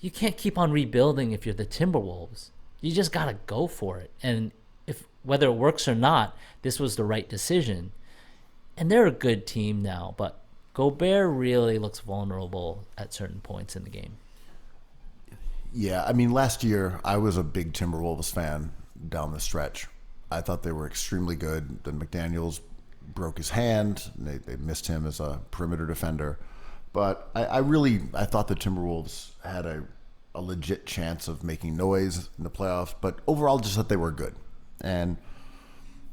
you can't keep on rebuilding if you're the Timberwolves. You just got to go for it. And whether it works or not, this was the right decision. and they're a good team now, but Gobert really looks vulnerable at certain points in the game. Yeah, I mean, last year I was a big Timberwolves fan down the stretch. I thought they were extremely good. Then McDaniels broke his hand. They missed him as a perimeter defender. But I thought the Timberwolves had a legit chance of making noise in the playoffs. But overall, just that they were good. And,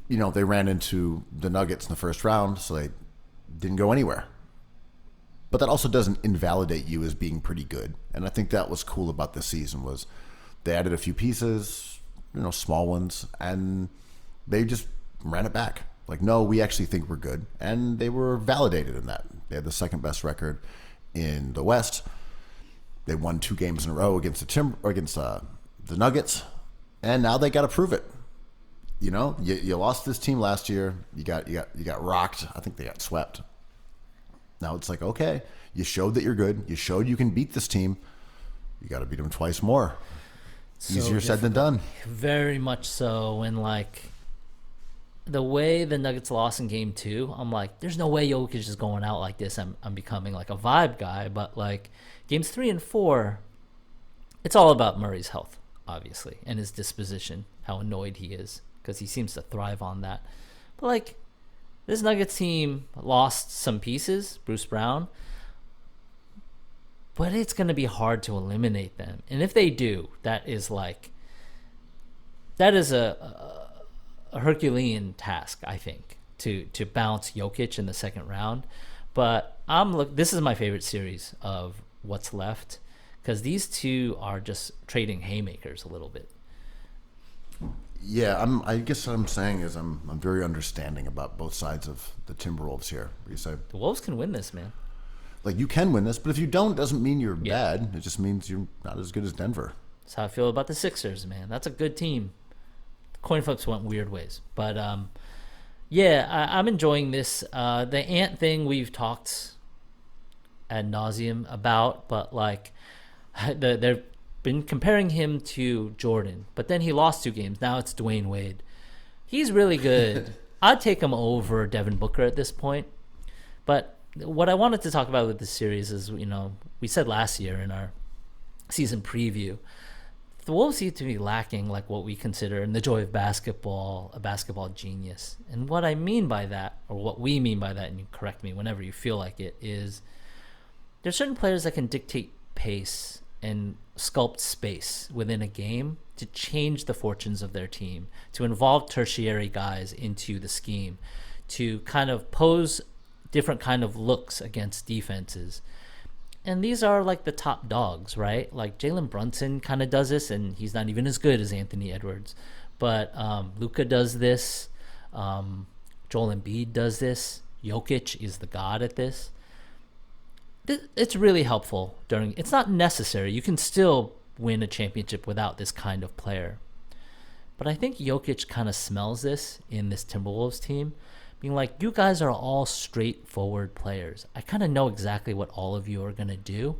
they ran into the Nuggets in the first round, so they didn't go anywhere. But that also doesn't invalidate you as being pretty good. And I think that was cool about this season was they added a few pieces, small ones, and they just ran it back. Like, no, we actually think we're good. And they were validated in that. They had the second best record in the West. They won 2 games in a row against the Nuggets. And now they got to prove it. You lost this team last year. You got rocked. I think they got swept. Now it's like, okay, you showed that you're good. You showed you can beat this team. You got to beat them twice more. Easier said than done. Very much so. And the way the Nuggets lost in game 2, I'm like, there's no way Jokic is going out like this. I'm becoming like a vibe guy. But games 3 and 4, it's all about Murray's health, obviously, and his disposition, how annoyed he is, because he seems to thrive on that. But this Nuggets team lost some pieces, Bruce Brown, but it's going to be hard to eliminate them. And if they do, that is a Herculean task, I think, to bounce Jokic in the second round. But this is my favorite series of what's left, because these two are just trading haymakers a little bit. Yeah, I guess what I'm saying is I'm very understanding about both sides of the Timberwolves here. You say the Wolves can win this, man. You can win this, but if you don't, doesn't mean you're bad. It just means you're not as good as Denver. That's how I feel about the Sixers, man. That's a good team. The coin flips went weird ways, but I'm enjoying this. The Ant thing we've talked ad nauseum about, but they've been comparing him to Jordan, but then he lost 2 games. Now it's Dwayne Wade. He's really good. I'd take him over Devin Booker at this point. But what I wanted to talk about with this series is, we said last year in our season preview, the Wolves seem to be lacking what we consider in the joy of basketball, a basketball genius. And what I mean by that, or what we mean by that, and you correct me whenever you feel like it, is there's certain players that can dictate pace and sculpt space within a game to change the fortunes of their team, to involve tertiary guys into the scheme, to kind of pose different kind of looks against defenses. And these are the top dogs, right? Jalen Brunson kind of does this, and he's not even as good as Anthony Edwards. But Luka does this. Joel Embiid does this. Jokic is the god at this. It's really helpful it's not necessary. You can still win a championship without this kind of player. But I think Jokic kind of smells this in this Timberwolves team, being you guys are all straightforward players. I kind of know exactly what all of you are going to do.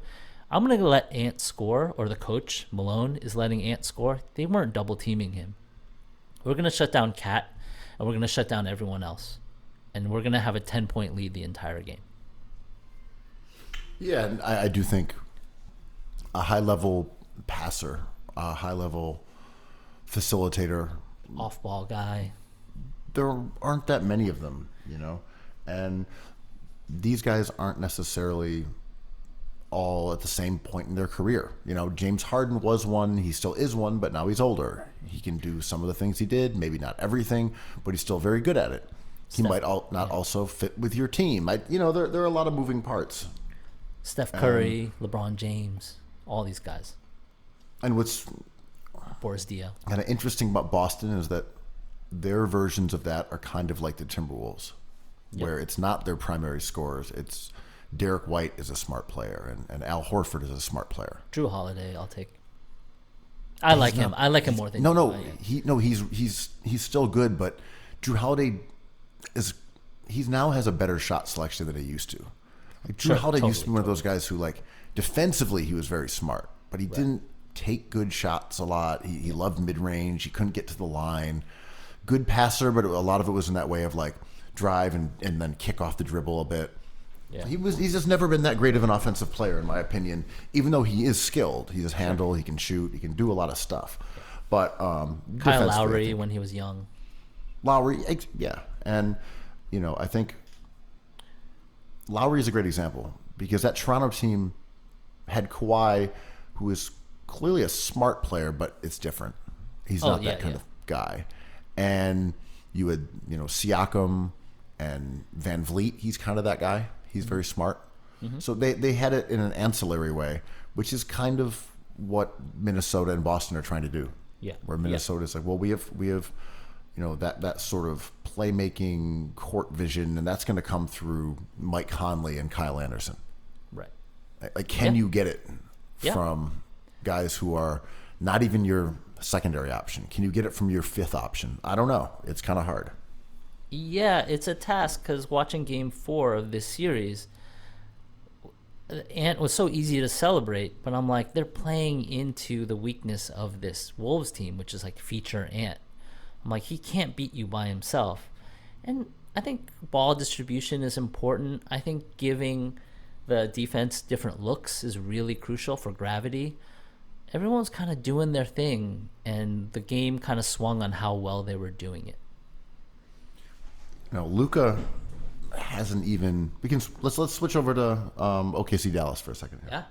I'm going to let Ant score, or the coach, Malone, is letting Ant score. They weren't double teaming him. We're going to shut down Cat, and we're going to shut down everyone else. And we're going to have a 10-point lead the entire game. Yeah, and I do think a high-level passer, a high-level facilitator, off-ball guy. There aren't that many of them, and these guys aren't necessarily all at the same point in their career. James Harden was one, he still is one, but now he's older. He can do some of the things he did, maybe not everything, but he's still very good at it. He might not also fit with your team. There are a lot of moving parts. Steph Curry, LeBron James, all these guys. And what's Boris Dio. Kind of interesting about Boston is that their versions of that are kind of like the Timberwolves, where it's not their primary scorers. It's Derek White is a smart player, and Al Horford is a smart player. Drew Holiday, I'll take. I like him. I like him more than he's still good, but Drew Holiday now has a better shot selection than he used to. Drew Holiday used to be one of those guys who, defensively, he was very smart, but he didn't take good shots a lot. He loved mid-range. He couldn't get to the line. Good passer, but a lot of it was in that way of, drive and then kick off the dribble a bit. Yeah. He's just never been that great of an offensive player, in my opinion, even though he is skilled. He has handle, he can shoot, he can do a lot of stuff. But Kyle Lowry when he was young. Lowry, yeah. And, I think Lowry is a great example because that Toronto team had Kawhi, who is clearly a smart player, but it's different. He's not that kind of guy. And you had, Siakam and Van Vliet. He's kind of that guy. He's very smart. Mm-hmm. So they had it in an ancillary way, which is kind of what Minnesota and Boston are trying to do. Yeah. Where Minnesota's like, well, we have that sort of playmaking court vision, and that's going to come through Mike Conley and Kyle Anderson. Right. Like, can you get it from guys who are not even your secondary option? Can you get it from your fifth option? I don't know. It's kind of hard. Yeah, it's a task because watching Game 4 of this series, Ant was so easy to celebrate, but I'm like, they're playing into the weakness of this Wolves team, which is like feature Ant. I'm like, he can't beat you by himself. And I think ball distribution is important. I think giving the defense different looks is really crucial for gravity. Everyone's kind of doing their thing, and the game kind of swung on how well they were doing it. Luka hasn't even. Let's switch over to OKC Dallas for a second. Yeah.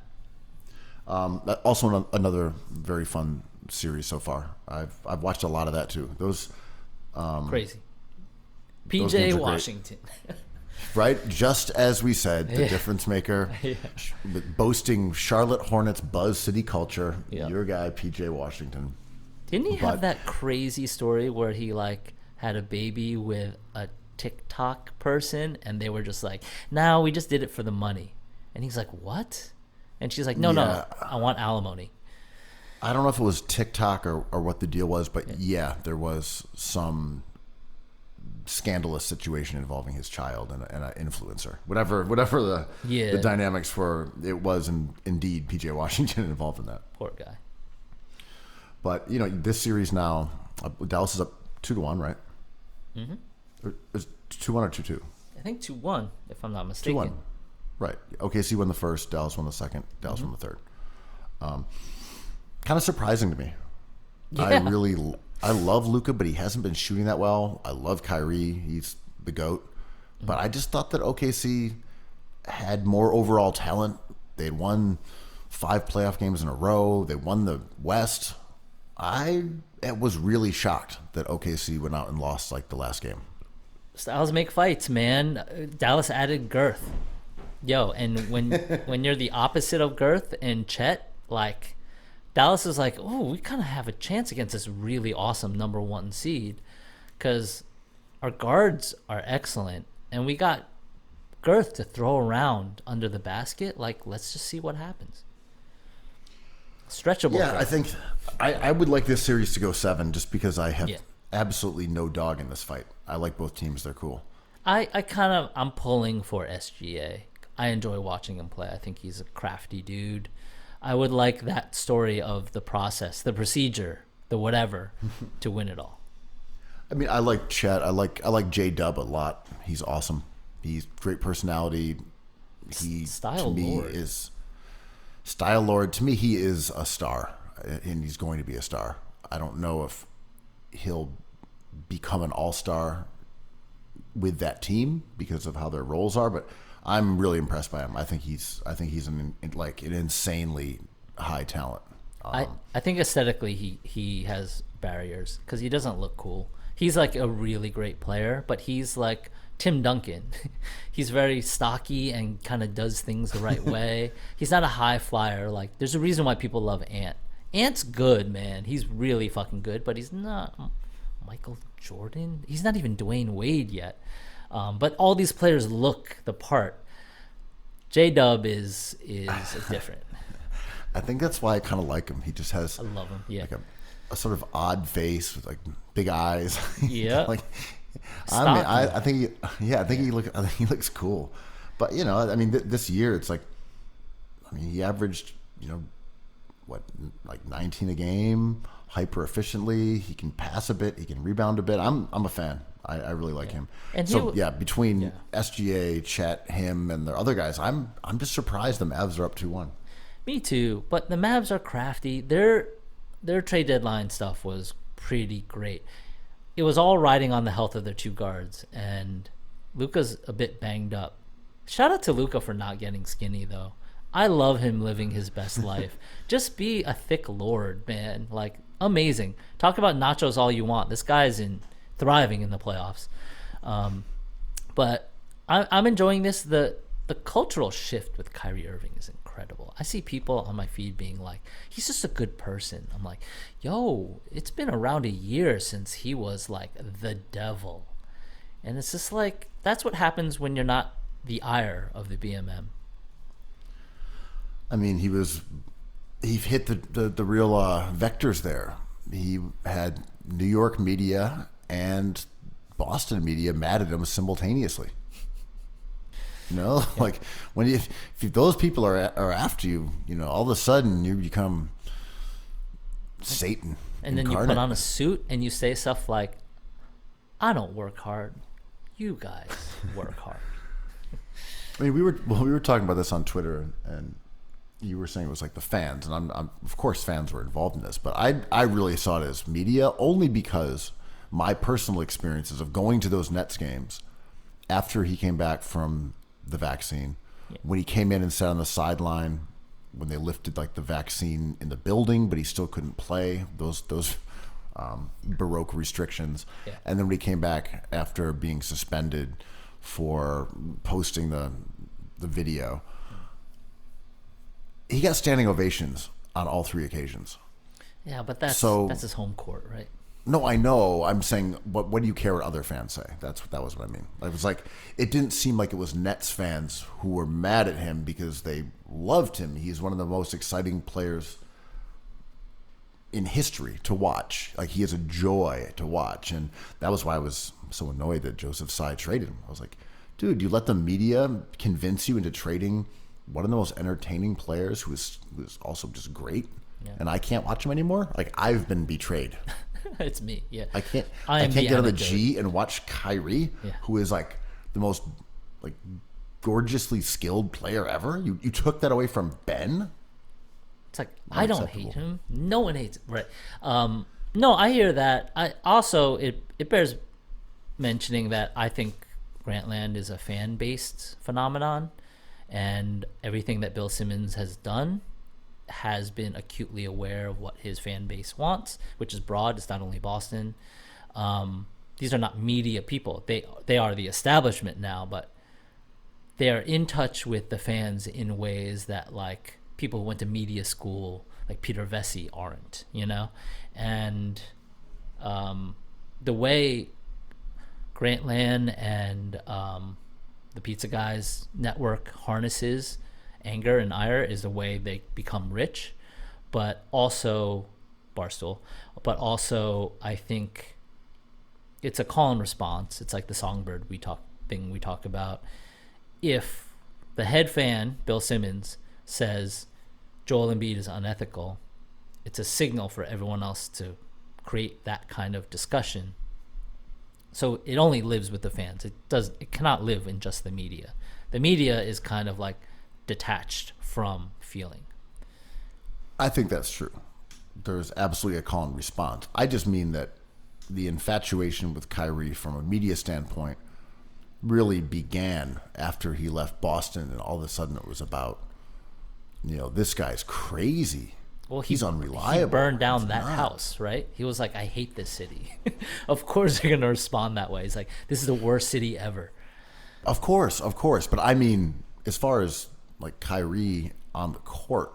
Also another very fun series so far. I've watched a lot of that too. Those crazy. PJ Washington. Right? Just as we said, the difference maker. Yeah. Boasting Charlotte Hornets buzz city culture. Yep. Your guy, PJ Washington. Didn't he have that crazy story where he had a baby with a TikTok person and they were just like, no, we just did it for the money. And he's like, what? And she's like, no, I want alimony. I don't know if it was TikTok or what the deal was, but there was some scandalous situation involving his child and an influencer. Whatever the dynamics were, it was indeed PJ Washington involved in that. Poor guy. But, this series now, Dallas is up 2-1, right? Mm-hmm. Or is 2-1 or 2-2? I think 2-1, if I'm not mistaken. 2-1. Right. OKC won the first, Dallas won the second, Dallas won the third. Kind of surprising to me. Yeah. I love Luka, but he hasn't been shooting that well. I love Kyrie. He's the GOAT. Mm-hmm. But I just thought that OKC had more overall talent. They'd won 5 playoff games in a row. They won the West. I was really shocked that OKC went out and lost the last game. Styles make fights, man. Dallas added girth. And when you're the opposite of girth and Chet, Dallas is like, oh, we kind of have a chance against this really awesome number 1 seed because our guards are excellent and we got girth to throw around under the basket. Let's just see what happens. Stretchable. Yeah, girth. I think I would like this series to go 7 just because I have absolutely no dog in this fight. I like both teams. They're cool. I'm pulling for SGA. I enjoy watching him play. I think he's a crafty dude. I would like that story of the process, the procedure, the whatever, to win it all. I mean, I like Chet. I like J-Dub a lot. He's awesome. He's great personality. He Style to me Lord. is Style Lord. To me, he is a star, and he's going to be a star. I don't know if he'll become an all-star with that team because of how their roles are, but I'm really impressed by him. I think he's an insanely high talent. I think aesthetically he has barriers because he doesn't look cool. He's a really great player, but he's like Tim Duncan. He's very stocky and kind of does things the right way. He's not a high flyer. There's a reason why people love Ant. Ant's good, man. He's really fucking good, but he's not Michael Jordan. He's not even Dwayne Wade yet. But all these players look the part. J-Dub is different. I think that's why I kind of like him. He just has I love him. Yeah. A sort of odd face with big eyes. Yeah. I think he looks cool. But this year it's he averaged like 19 a game, hyper efficiently. He can pass a bit. He can rebound a bit. I'm a fan. I really like him. And so between SGA, Chet, him, and the other guys, I'm just surprised the Mavs are up 2-1. Me too. But the Mavs are crafty. Their trade deadline stuff was pretty great. It was all riding on the health of their two guards, and Luka's a bit banged up. Shout out to Luka for not getting skinny, though. I love him living his best life. Just be a thick lord, man. Like, amazing. Talk about nachos all you want. This guy's thriving in the playoffs. But I'm enjoying this. The cultural shift with Kyrie Irving is incredible. I see people on my feed being like, he's just a good person. I'm like, yo, it's been around a year since he was like the devil. And it's just like, that's what happens when you're not the ire of the BMM. I mean, he hit the real vectors there. He had New York media and Boston media mad at him simultaneously. You know, like if those people are after you, you know, all of a sudden you become Satan. And then incarnate. You put on a suit and you say stuff like, I don't work hard. You guys work hard. I mean, we were talking about this on Twitter, and you were saying it was like the fans, and I'm of course fans were involved in this, but I really saw it as media only because my personal experiences of going to those Nets games after he came back from the vaccine, when he came in and sat on the sideline, when they lifted like the vaccine in the building, but he still couldn't play, those Baroque restrictions, and then when he came back after being suspended for posting the video, he got standing ovations on all three occasions. Yeah, but that's his home court, right? No, I know. I'm saying, what do you care what other fans say? That was what I mean. It was like, it didn't seem like it was Nets fans who were mad at him because they loved him. He's one of the most exciting players in history to watch. Like, he is a joy to watch, and that was why I was so annoyed that Joseph Tsai traded him. I was like, dude, you let the media convince you into trading one of the most entertaining players who is also just great, and I can't watch him anymore? Like, I've been betrayed. It's me, yeah. I can't get on the G and watch Kyrie, who is like the most like gorgeously skilled player ever. You took that away from Ben? It's like, I don't hate him. No one hates him. Right. No, I hear that. I also, it bears mentioning that I think Grantland is a fan-based phenomenon, and everything that Bill Simmons has done has been acutely aware of what his fan base wants, which is broad. It's not only Boston. These are not media people. They are the establishment now, but they are in touch with the fans in ways that like people who went to media school, like Peter Vesey, aren't, you know? And the way Grantland and the Pizza Guys network harnesses anger and ire is the way they become rich, but also Barstool, but also I think it's a call and response. It's like the Songbird we talk about. If the head fan, Bill Simmons, says Joel Embiid is unethical, it's a signal for everyone else to create that kind of discussion. So it only lives with the fans. It cannot live in just the media. The media is kind of like detached from feeling. I think that's true. There's absolutely a call and response. I just mean that the infatuation with Kyrie from a media standpoint really began after he left Boston, and all of a sudden it was about, you know, this guy's crazy. Well, he's unreliable. He burned down that house, right? He was like, I hate this city. Of course they're going to respond that way. He's like, this is the worst city ever. Of course. But I mean, as far as like Kyrie on the court,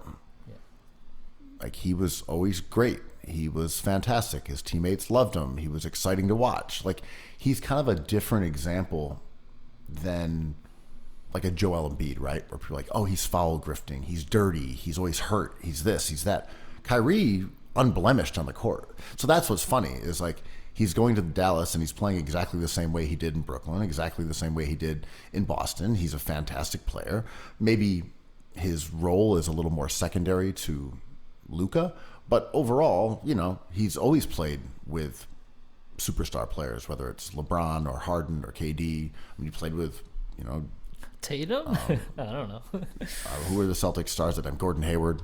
like he was always great. He was fantastic. His teammates loved him. He was exciting to watch. Like, he's kind of a different example than like a Joel Embiid, right? Where people are like, oh, he's foul grifting. He's dirty. He's always hurt. He's this, he's that. Kyrie, unblemished on the court. So that's what's funny is like he's going to Dallas and he's playing exactly the same way he did in Brooklyn, exactly the same way he did in Boston. He's a fantastic player. Maybe his role is a little more secondary to Luka. But overall, he's always played with superstar players, whether it's LeBron or Harden or KD. I mean, he played with, Tatum? I don't know. who are the Celtics stars at him? Gordon Hayward.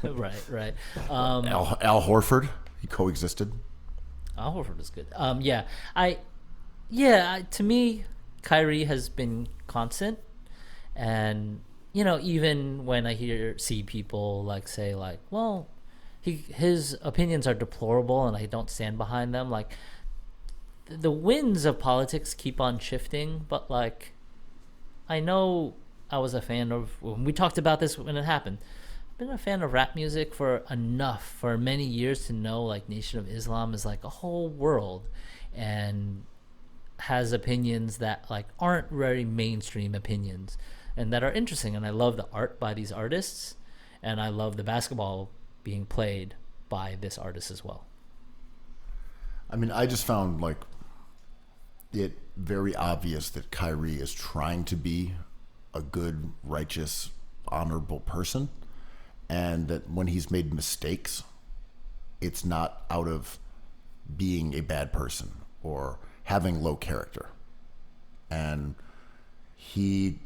Right. Al Horford. He coexisted. Al Horford is good. To me, Kyrie has been constant, and even when I see people say well, his opinions are deplorable and I don't stand behind them. Like, the winds of politics keep on shifting, but I know I was a fan of, when we talked about this when it happened, I've been a fan of rap music for many years to know Nation of Islam is a whole world and has opinions that aren't very mainstream opinions and that are interesting. And I love the art by these artists, and I love the basketball being played by this artist as well. I mean, I just found it very obvious that Kyrie is trying to be a good, righteous, honorable person, and that when he's made mistakes, it's not out of being a bad person or having low character. And he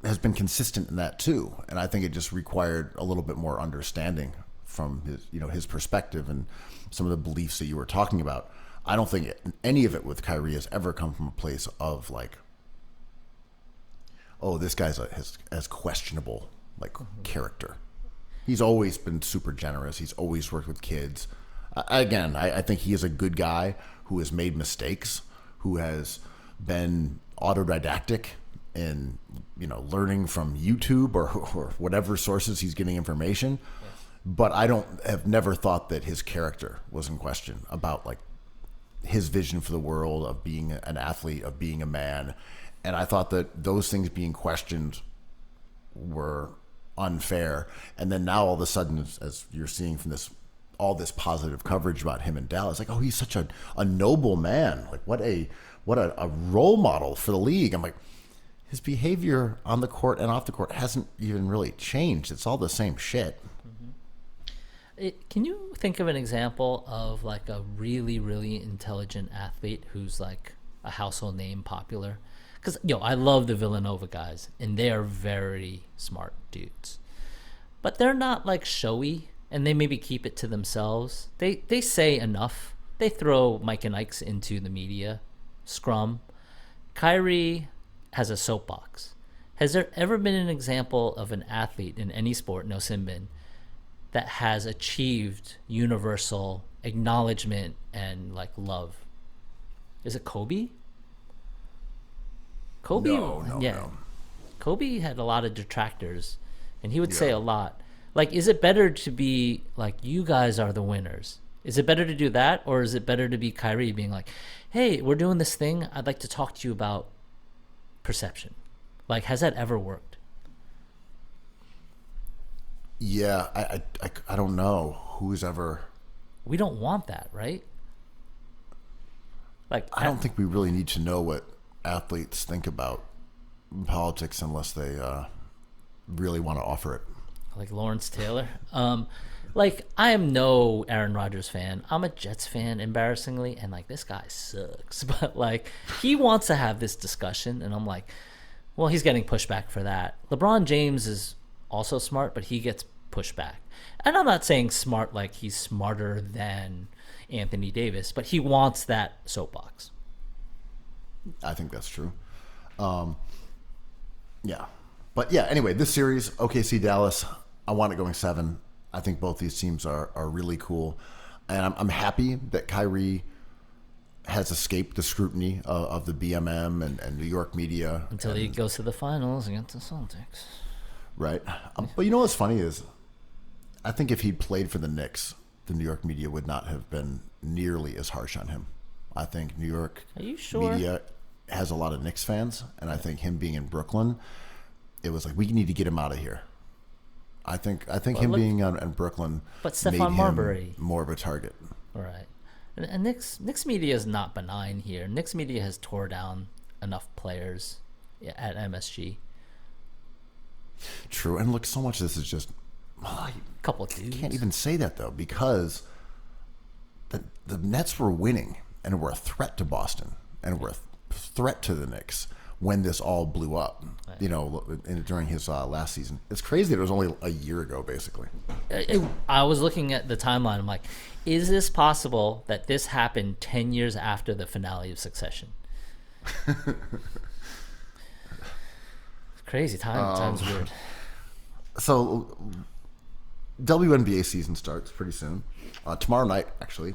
has been consistent in that too. And I think it just required a little bit more understanding from his perspective and some of the beliefs that you were talking about. I don't think any of it with Kyrie has ever come from a place of this guy's has questionable character. He's always been super generous. He's always worked with kids. I think he is a good guy who has made mistakes, who has been autodidactic in learning from YouTube or whatever sources he's getting information. Yes. But I have never thought that his character was in question about his vision for the world of being an athlete, of being a man. And I thought that those things being questioned were unfair. And then now all of a sudden, as you're seeing from all this positive coverage about him in Dallas, he's such a noble man. What a role model for the league. I'm his behavior on the court and off the court hasn't even really changed. It's all the same shit. Can you think of an example of a really, really intelligent athlete who's a household name, popular? Because I love the Villanova guys, and they are very smart dudes, but they're not showy, and they maybe keep it to themselves. They say enough. They throw Mike and Ike's into the media scrum. Kyrie has a soapbox. Has there ever been an example of an athlete in any sport, no sin bin, that has achieved universal acknowledgement and love? Is it Kobe? No. Kobe had a lot of detractors, and he would say a lot. Is it better to be you guys are the winners? Is it better to do that, or is it better to be Kyrie being hey, we're doing this thing, I'd like to talk to you about perception? Has that ever worked? Yeah, I don't know who's ever. We don't want that, right? I don't think we really need to know what athletes think about politics unless they really want to offer it. Lawrence Taylor. I am no Aaron Rodgers fan. I'm a Jets fan, embarrassingly, and this guy sucks. But he wants to have this discussion, and I'm well, he's getting pushback for that. LeBron James is also smart, but he gets pushback. And I'm not saying smart he's smarter than Anthony Davis, but he wants that soapbox. I think that's true. Yeah. But yeah, anyway, this series, OKC Dallas, I want it going 7. I think both these teams are really cool. And I'm happy that Kyrie has escaped the scrutiny of the BMM and New York media. Until he goes to the finals against the Celtics. Right. But you know what's funny is I think if he played for the Knicks, the New York media would not have been nearly as harsh on him. I think New York media has a lot of Knicks fans, and I think him being in Brooklyn, it was we need to get him out of here. I think him being in Brooklyn made him Marbury more of a target. Right. And Knicks media is not benign here. Knicks media has tore down enough players at MSG. True, and look, so much of this is just couple of dudes. Can't even say that though, because the Nets were winning and were a threat to Boston and were a threat to the Knicks when this all blew up. Right. You know, during his last season. It's crazy that it was only a year ago, basically. I was looking at the timeline. I'm like, is this possible that this happened 10 years after the finale of Succession? Crazy time's weird. So, WNBA season starts pretty soon. Tomorrow night, actually.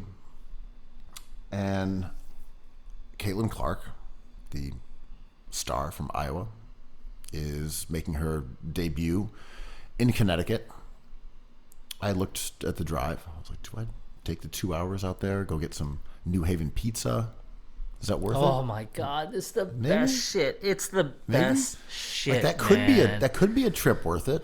And Caitlin Clark, the star from Iowa, is making her debut in Connecticut. I looked at the drive. I was like, do I take the 2 hours out there, go get some New Haven pizza? Is that worth it? Oh my God, it's the best shit. It's the best shit. Like that could be a trip worth it.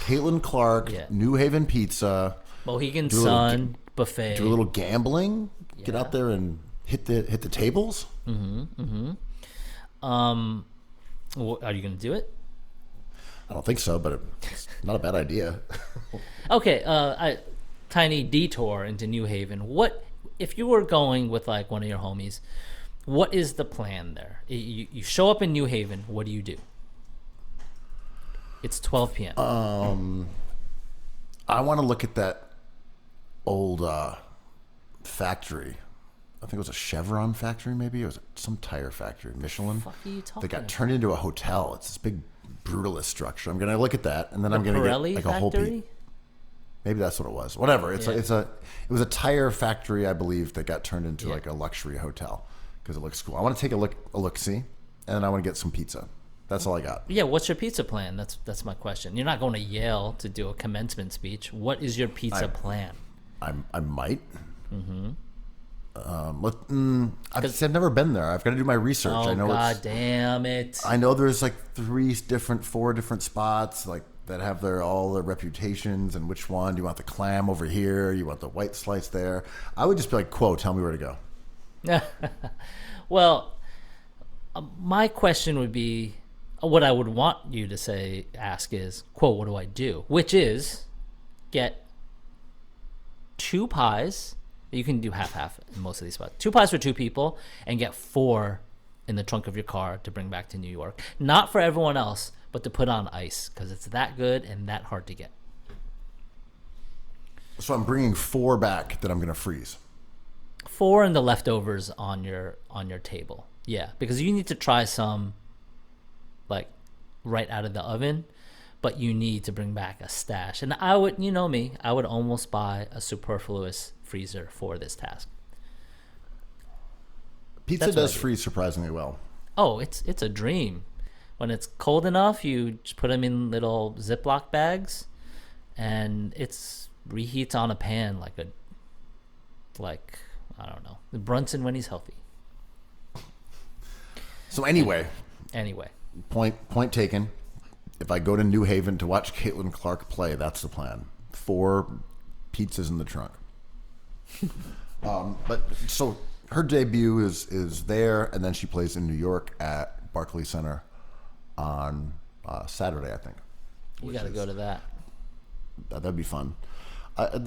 Caitlin Clark, New Haven pizza, Mohegan Sun buffet. Do a little gambling. Yeah. Get out there and hit the tables. Are you gonna do it? I don't think so, but it's not a bad idea. Okay, tiny detour into New Haven. What if you were going with like one of your homies? What is the plan there? You show up in New Haven. What do you do? It's 12 p.m. I want to look at that old factory. I think it was a Chevron factory, maybe. It was some tire factory, Michelin. What the fuck are you talking That got about? turned into a hotel. It's this big brutalist structure. I'm going to look at that, and then I'm going to get like factory? a whole piece. Maybe that's what it was. Whatever. It was a tire factory, I believe, that got turned into like a luxury hotel because it looks cool. I want to take a look see, and then I want to get some pizza. That's all I got. Yeah, what's your pizza plan? That's my question. You're not going to Yale to do a commencement speech. What is your pizza plan? I might. I've never been there. I've got to do my research. Oh, I know God damn it. I know there's like 4 different spots like that have all their reputations, and which one do you want? The clam over here, you want the white slice there. I would just be like, Quo, tell me where to go. Well, my question would be, what I would want you to ask is, quote, what do I do? Which is get 2 pies. You can do half in most of these spots. 2 pies for 2 people, and get 4 in the trunk of your car to bring back to New York. Not for everyone else, but to put on ice, because it's that good and that hard to get. So I'm bringing 4 back that I'm going to freeze. 4 and the leftovers on your table. Yeah, because you need to try some like right out of the oven, but you need to bring back a stash. And I would, you know me, I would almost buy a superfluous freezer for this task. Pizza does freeze surprisingly well. Oh, it's a dream. When it's cold enough, you just put them in little Ziploc bags, and it's reheats on a pan like I don't know, the Brunson when he's healthy. So anyway, point taken. If I go to New Haven to watch Caitlin Clark play, that's the plan. 4 pizzas in the trunk. But so her debut is there, and then she plays in New York at Barclays Center on Saturday, I think. You got to go to that. That'd be fun. I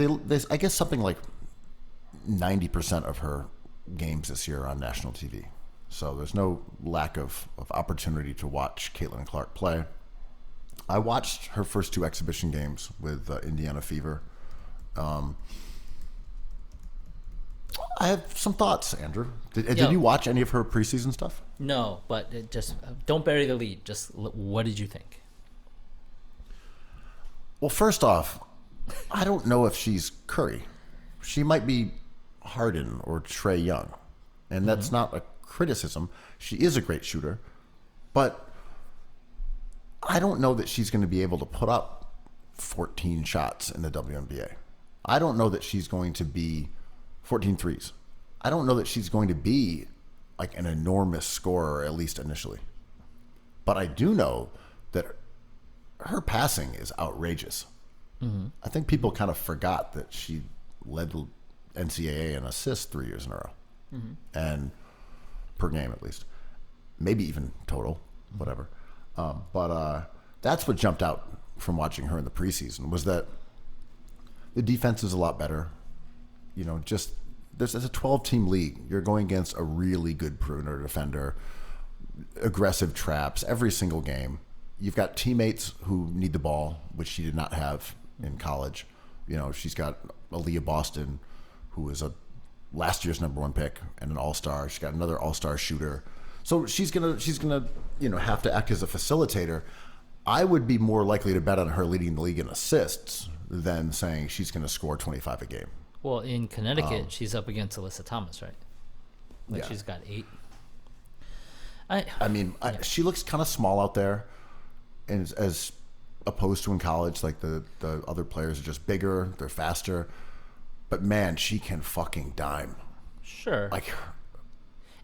guess something like 90% of her games this year are on national TV. So there's no lack of opportunity to watch Caitlin Clark play. I watched her first 2 exhibition games with Indiana Fever. I have some thoughts, Andrew. Did you watch any of her preseason stuff? No, but just don't bury the lead. Just what did you think? Well, first off, I don't know if she's Curry. She might be Harden or Trae Young, and that's not a criticism. She is a great shooter, but I don't know that she's going to be able to put up 14 shots in the WNBA. I don't know that she's going to be 14 threes. I don't know that she's going to be like an enormous scorer, at least initially. But I do know that her passing is outrageous. I think people kind of forgot that she led the NCAA in assists 3 years in a row. And per game, at least. Maybe even total, whatever. But that's what jumped out from watching her in the preseason, was that The defense is a lot better. You know, just there's a 12-team league. You're going against a really good perimeter defender, aggressive traps every single game. You've got teammates who need the ball, which she did not have in college. You know, she's got Aaliyah Boston, who was a last year's number 1 pick and an all-star. She's got another all-star shooter. So she's gonna have to act as a facilitator. I would be more likely to bet on her leading the league in assists than saying she's going to score 25 a game. Well, in Connecticut, she's up against Alyssa Thomas, right? Like Yeah. she's got 8. She looks kind of small out there, and as opposed to in college, like the other players are just bigger, they're faster. But man, she can fucking dime. Sure. Like,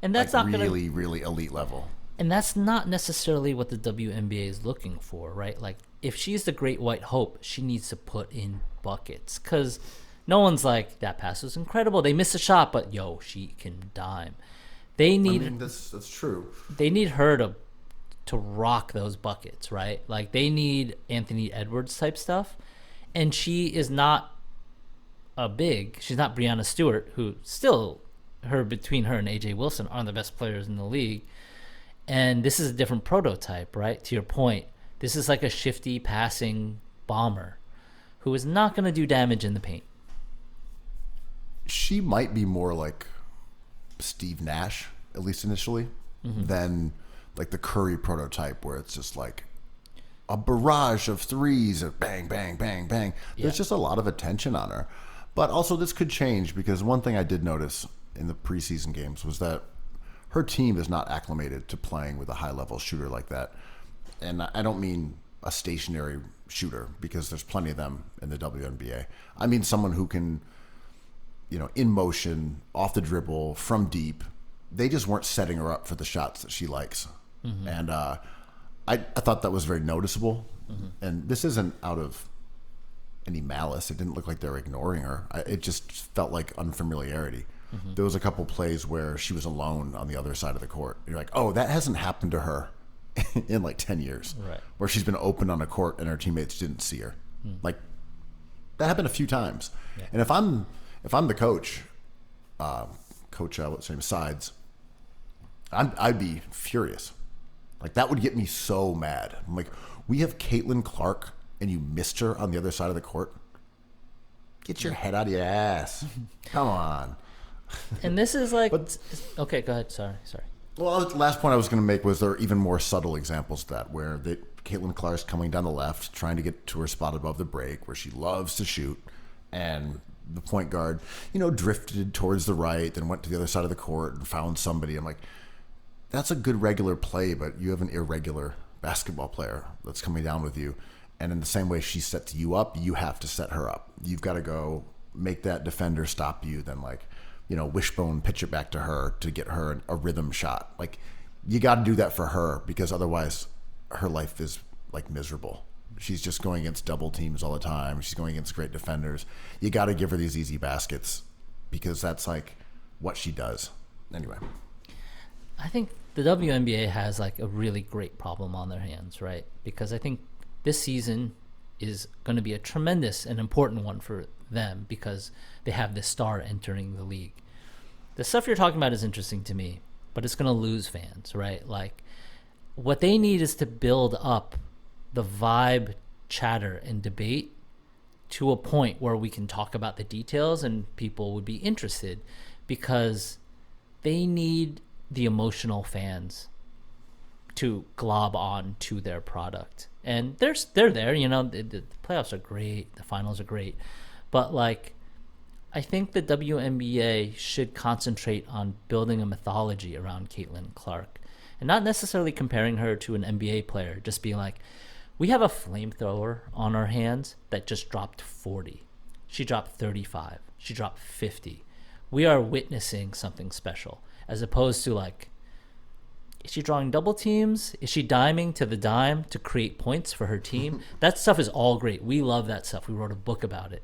and that's like not really, gonna, really elite level. and that's not necessarily what the WNBA is looking for, right? Like, if she's the great white hope, she needs to put in buckets, because no one's like, that pass was incredible, they missed a shot, but yo, she can dime. They need That's true. they need her to rock those buckets, right? Like, they need Anthony Edwards type stuff, and she is not she's not Breanna Stewart, who still, between her and AJ Wilson are the best players in the league. And this is a different prototype, right? To your point, this is like a shifty passing bomber who is not going to do damage in the paint. She might be more like Steve Nash, at least initially, than like the Curry prototype, where it's just like a barrage of threes of bang, bang, bang, bang. There's just a lot of attention on her. But also this could change, because one thing I did notice in the preseason games was that her team is not acclimated to playing with a high-level shooter like that. And I don't mean a stationary shooter, because there's plenty of them in the WNBA. I mean someone who can, in motion, off the dribble, from deep. They just weren't setting her up for the shots that she likes. And I thought that was very noticeable. And this isn't out of any malice. It didn't look like they were ignoring her. It just felt like unfamiliarity. There was a couple plays where she was alone on the other side of the court. You're like, oh, that hasn't happened to her in like 10 years. Right. Where she's been open on a court and her teammates didn't see her. Like, that happened a few times. Yeah. And if I'm the coach, what's his name, Sides, I'd be furious. Like, that would get me so mad. I'm like, we have Caitlin Clark and you missed her on the other side of the court? Get your head out of your ass. Come on. And this is like... okay, go ahead. Sorry. Well, the last point I was going to make was there are even more subtle examples of that, where Caitlin Clark's coming down the left, trying to get to her spot above the break, where she loves to shoot, and the point guard, drifted towards the right, then went to the other side of the court and found somebody. I'm like, that's a good regular play, but you have an irregular basketball player that's coming down with you. And in the same way she sets you up, you have to set her up. You've got to go make that defender stop you, then wishbone pitch it back to her to get her a rhythm shot. Like, you got to do that for her, because otherwise her life is like miserable. She's just going against double teams all the time. She's going against great defenders. You got to give her these easy baskets, because that's like what she does. Anyway. I think the WNBA has like a really great problem on their hands, right? Because I think this season is going to be a tremendous and important one for them, because they have this star entering the league. The stuff you're talking about is interesting to me, but it's going to lose fans, right? Like, what they need is to build up the vibe, chatter, and debate to a point where we can talk about the details and people would be interested, because they need the emotional fans to glob on to their product. And they're there, the playoffs are great, the finals are great, but like, I think the WNBA should concentrate on building a mythology around Caitlin Clark, and not necessarily comparing her to an NBA player, just being like, we have a flamethrower on our hands that just dropped 40. She dropped 35. She dropped 50. We are witnessing something special, as opposed to like, is she drawing double teams? Is she diming to the dime to create points for her team? That stuff is all great. We love that stuff. We wrote a book about it.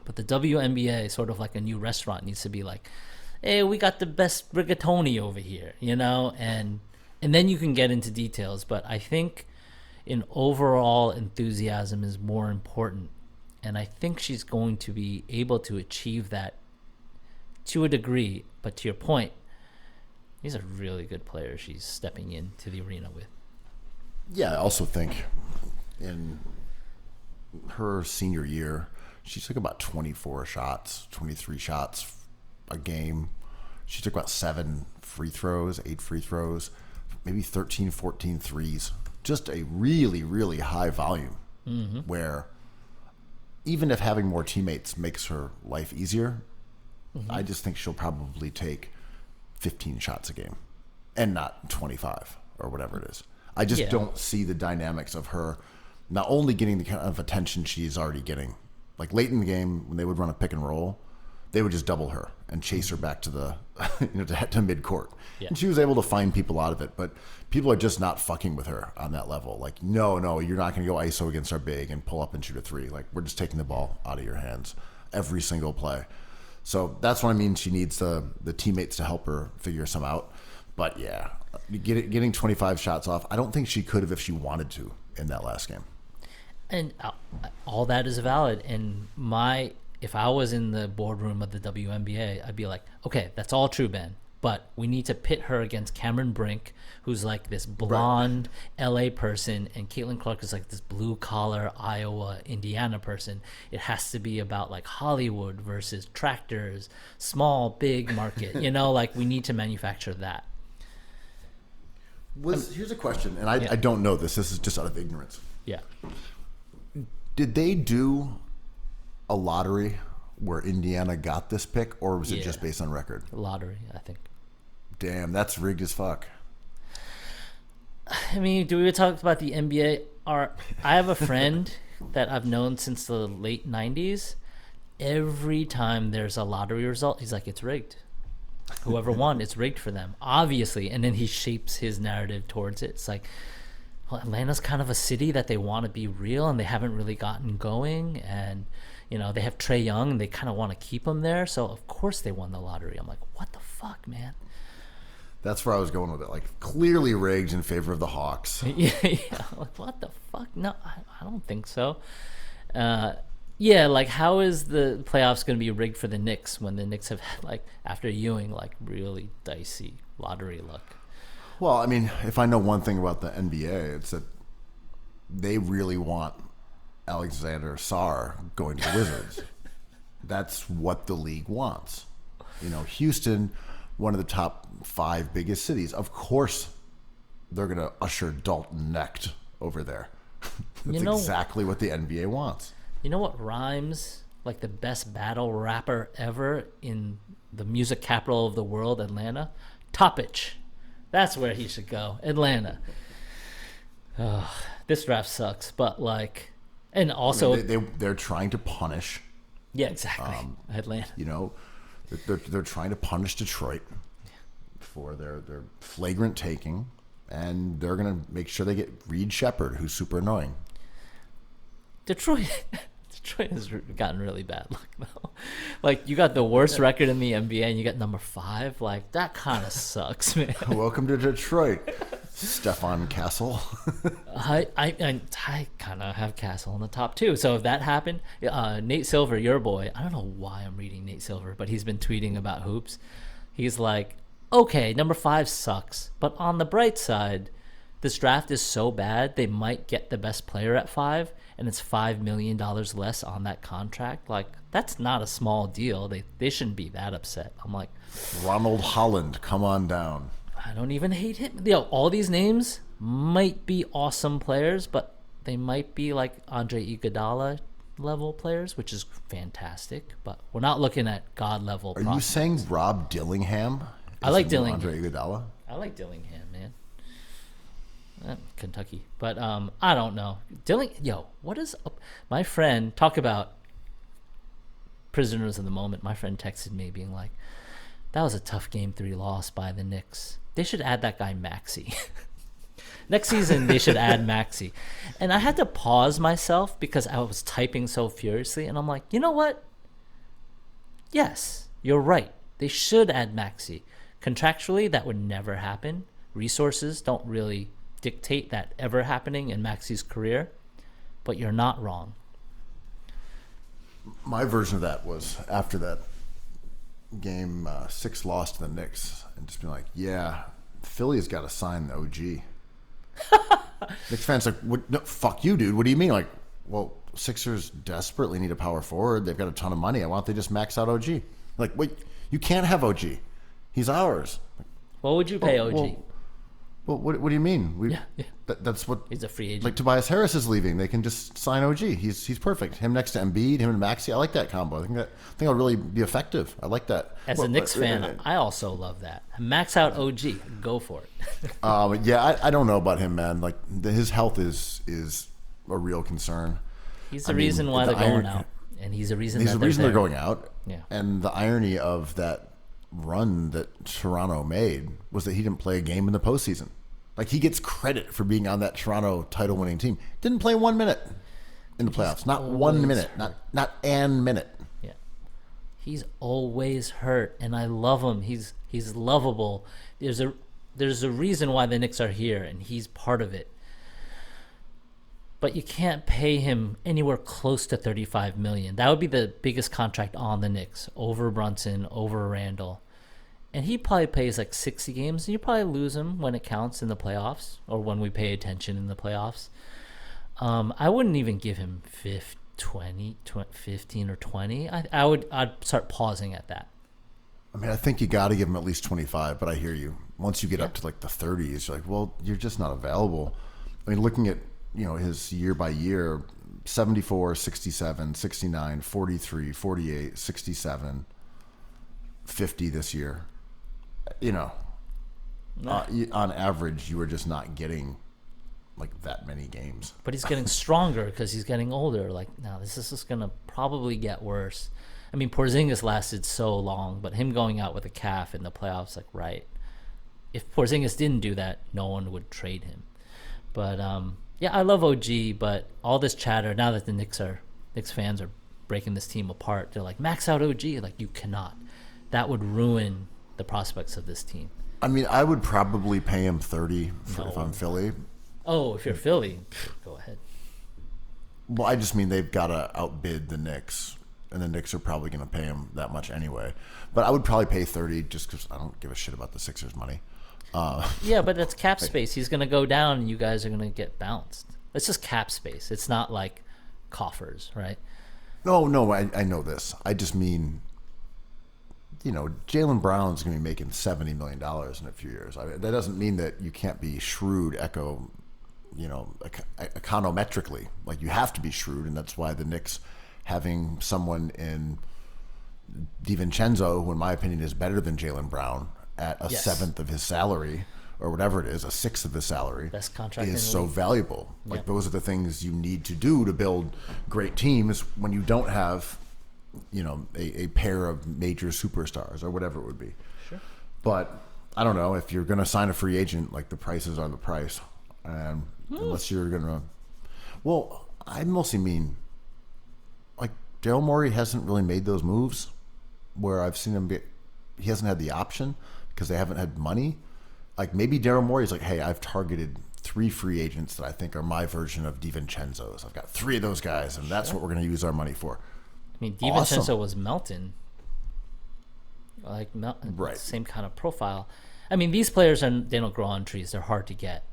But the WNBA, sort of like a new restaurant, needs to be like, hey, we got the best rigatoni over here, and then you can get into details. But I think an overall enthusiasm is more important. And I think she's going to be able to achieve that to a degree. But to your point, these are really good players she's stepping into the arena with. Yeah, I also think in her senior year, she took about 24 shots, 23 shots a game. She took about 7 free throws, 8 free throws, maybe 13, 14 threes. Just a really, really high volume where even if having more teammates makes her life easier, I just think she'll probably take 15 shots a game and not 25 or whatever it is. I just don't see the dynamics of her not only getting the kind of attention she's already getting. Like late in the game, when they would run a pick and roll, they would just double her and chase her back to the to mid-court. And she was able to find people out of it, but people are just not fucking with her on that level. Like, no, you're not going to go ISO against our big and pull up and shoot a 3. Like, we're just taking the ball out of your hands every single play. So that's what I mean. She needs the teammates to help her figure some out. But yeah, getting 25 shots off, I don't think she could have if she wanted to in that last game. And all that is valid. And if I was in the boardroom of the WNBA, I'd be like, okay, that's all true, Ben. But we need to pit her against Cameron Brink, who's like this blonde LA person, and Caitlin Clark is like this blue collar Iowa, Indiana person. It has to be about like Hollywood versus tractors, small, big market. Like we need to manufacture that. Here's a question, and I don't know this. This is just out of ignorance. Yeah. Did they do a lottery where Indiana got this pick, or was it just based on record? Lottery, I think. Damn, that's rigged as fuck. I mean, do we talk about the NBA? I have a friend that I've known since the late 90s. Every time there's a lottery result, he's like, it's rigged. Whoever won, it's rigged for them, obviously. And then he shapes his narrative towards it. It's like, well, Atlanta's kind of a city that they want to be real, and they haven't really gotten going. And, they have Trae Young, and they kind of want to keep him there. So, of course, they won the lottery. I'm like, what the fuck, man? That's where I was going with it. Like, clearly rigged in favor of the Hawks. Yeah. Like, what the fuck? No, I don't think so. Like, how is the playoffs going to be rigged for the Knicks when the Knicks have, like, after Ewing, like, really dicey lottery luck? Well, I mean, if I know one thing about the NBA, it's that they really want Alexander Sarr going to the Wizards. That's what the league wants. Houston, one of the top 5 biggest cities. Of course, they're going to usher Dalton Knecht over there. That's exactly what the NBA wants. You know what rhymes like the best battle rapper ever in the music capital of the world, Atlanta? Toppich. That's where he should go. Atlanta. This draft sucks, but like, and also they're trying to punish. Yeah, exactly. Atlanta. They're trying to punish Detroit for their flagrant taking, and they're gonna make sure they get Reed Shepherd, who's super annoying. Detroit has gotten really bad luck though. Like, you got the worst record in the NBA and you got number 5. Like, that kind of sucks, man. Welcome to Detroit, Stefan Castle. I kind of have Castle in the top 2. So if that happened, Nate Silver, your boy, I don't know why I'm reading Nate Silver, but he's been tweeting about hoops. He's like, okay, number 5 sucks, but on the bright side, this draft is so bad they might get the best player at 5, and it's $5 million less on that contract. Like, that's not a small deal. They shouldn't be that upset. I'm like, Ronald Holland, come on down. I don't even hate him. All these names might be awesome players, but they might be like Andre Iguodala level players, which is fantastic. But we're not looking at God level. Are you saying Rob Dillingham? I like Dillingham. Andre Iguodala. I like Dillingham, man. Kentucky, but I don't know. What is up? My friend, talk about prisoners of the moment. My friend texted me being like, that was a tough game 3 loss by the Knicks. They should add that guy Maxey. Next season they should add Maxey. And I had to pause myself because I was typing so furiously, and I'm like, you know what? Yes, you're right. They should add Maxey. Contractually, that would never happen. Resources don't really dictate that ever happening in Maxey's career, but you're not wrong. My version of that was after that game 6 loss to the Knicks, and just being like, yeah, Philly has got to sign the OG. Knicks fans like, what, no, fuck you, dude. What do you mean? Like, well, Sixers desperately need a power forward. They've got a ton of money. Why don't they just max out OG? Like, wait, you can't have OG. He's ours. What would you pay OG? Well, what do you mean? Yeah. That's what. He's a free agent. Like Tobias Harris is leaving. They can just sign OG. He's perfect. Him next to Embiid, him and Maxey. I like that combo. I think it'll really be effective. I like that. As a Knicks fan, I also love that. Max out OG. Go for it. I don't know about him, man. Like his health is a real concern. He's the reason why they're going out, and he's the reason. They're going out. Yeah. And the irony of that run that Toronto made was that he didn't play a game in the postseason. Like he gets credit for being on that Toronto title-winning team. Didn't play 1 minute in the playoffs. Not 1 minute. Not an minute. Yeah. He's always hurt, and I love him. He's lovable. There's a reason why the Knicks are here, and he's part of it. But you can't pay him anywhere close to $35 million. That would be the biggest contract on the Knicks, over Brunson, over Randall. And he probably plays like 60 games, and you probably lose him when it counts in the playoffs, or when we pay attention in the playoffs. I wouldn't even give him 15 or 20. I'd start pausing at that. I mean, I think you got to give him at least 25, but I hear you. Once you get up to like the 30s, you're like, well, you're just not available. I mean, looking at, his year by year, 74, 67, 69, 43, 48, 67, 50 this year. On average, you were just not getting like that many games. But he's getting stronger because he's getting older. Like, now this is just going to probably get worse. I mean, Porzingis lasted so long, but him going out with a calf in the playoffs, like, right. If Porzingis didn't do that, no one would trade him. But, I love OG, but all this chatter, now that the Knicks fans are breaking this team apart, they're like, max out OG. Like, you cannot. That would ruin the prospects of this team. I mean, I would probably pay him 30 if I'm Philly. Oh, if you're Philly, go ahead. Well, I just mean they've got to outbid the Knicks, and the Knicks are probably going to pay him that much anyway. But I would probably pay 30 just because I don't give a shit about the Sixers' money. Yeah, but that's cap space. He's going to go down, and you guys are going to get bounced. It's just cap space. It's not like coffers, right? No, I know this. I just mean, Jaylen Brown's going to be making $70 million in a few years. That doesn't mean that you can't be shrewd, econometrically. Like, you have to be shrewd, and that's why the Knicks having someone in DiVincenzo, who in my opinion is better than Jaylen Brown, at a seventh of his salary, or whatever it is, a sixth of his salary, best contract is so valuable. Like, those are the things you need to do to build great teams when you don't have, a pair of major superstars or whatever it would be. Sure. But I don't know, if you're going to sign a free agent, like, the prices are the price. Unless you're going to, well, I mostly mean, like, Daryl Morey hasn't really made those moves where I've seen him he hasn't had the option because they haven't had money. Like, maybe Daryl Morey's like, hey, I've targeted 3 free agents that I think are my version of DiVincenzo's. I've got 3 of those guys, and that's what we're going to use our money for. I mean, DiVincenzo was Melton. Like, right. Same kind of profile. I mean, these players, they don't grow on trees. They're hard to get.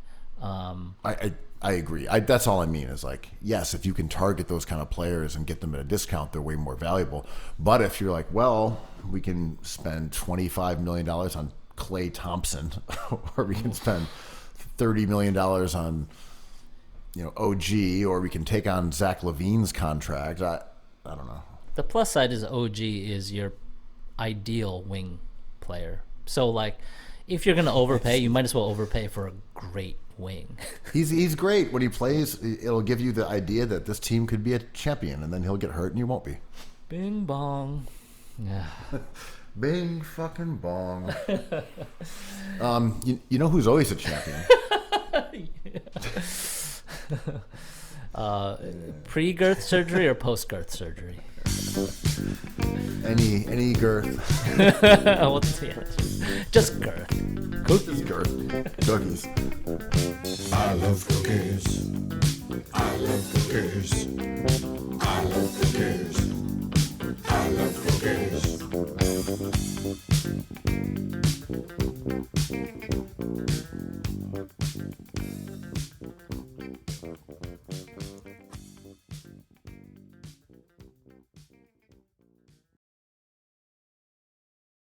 I agree. That's all I mean is, like, yes, if you can target those kind of players and get them at a discount, they're way more valuable. But if you're like, well, we can spend $25 million on Klay Thompson, or we can spend $30 million on, OG, or we can take on Zach LaVine's contract. I don't know. The plus side is OG is your ideal wing player. So, like, if you're going to overpay, you might as well overpay for a great wing. He's great when he plays. It'll give you the idea that this team could be a champion, and then he'll get hurt and you won't be. Bing bong. Yeah. Bing fucking bong. You know who's always a champion? Pre-girth surgery or post-girth surgery? Any girth. Well, yeah, just girth. Cookies. Girth. Cookies. I love cookies. I love cookies. I love cookies.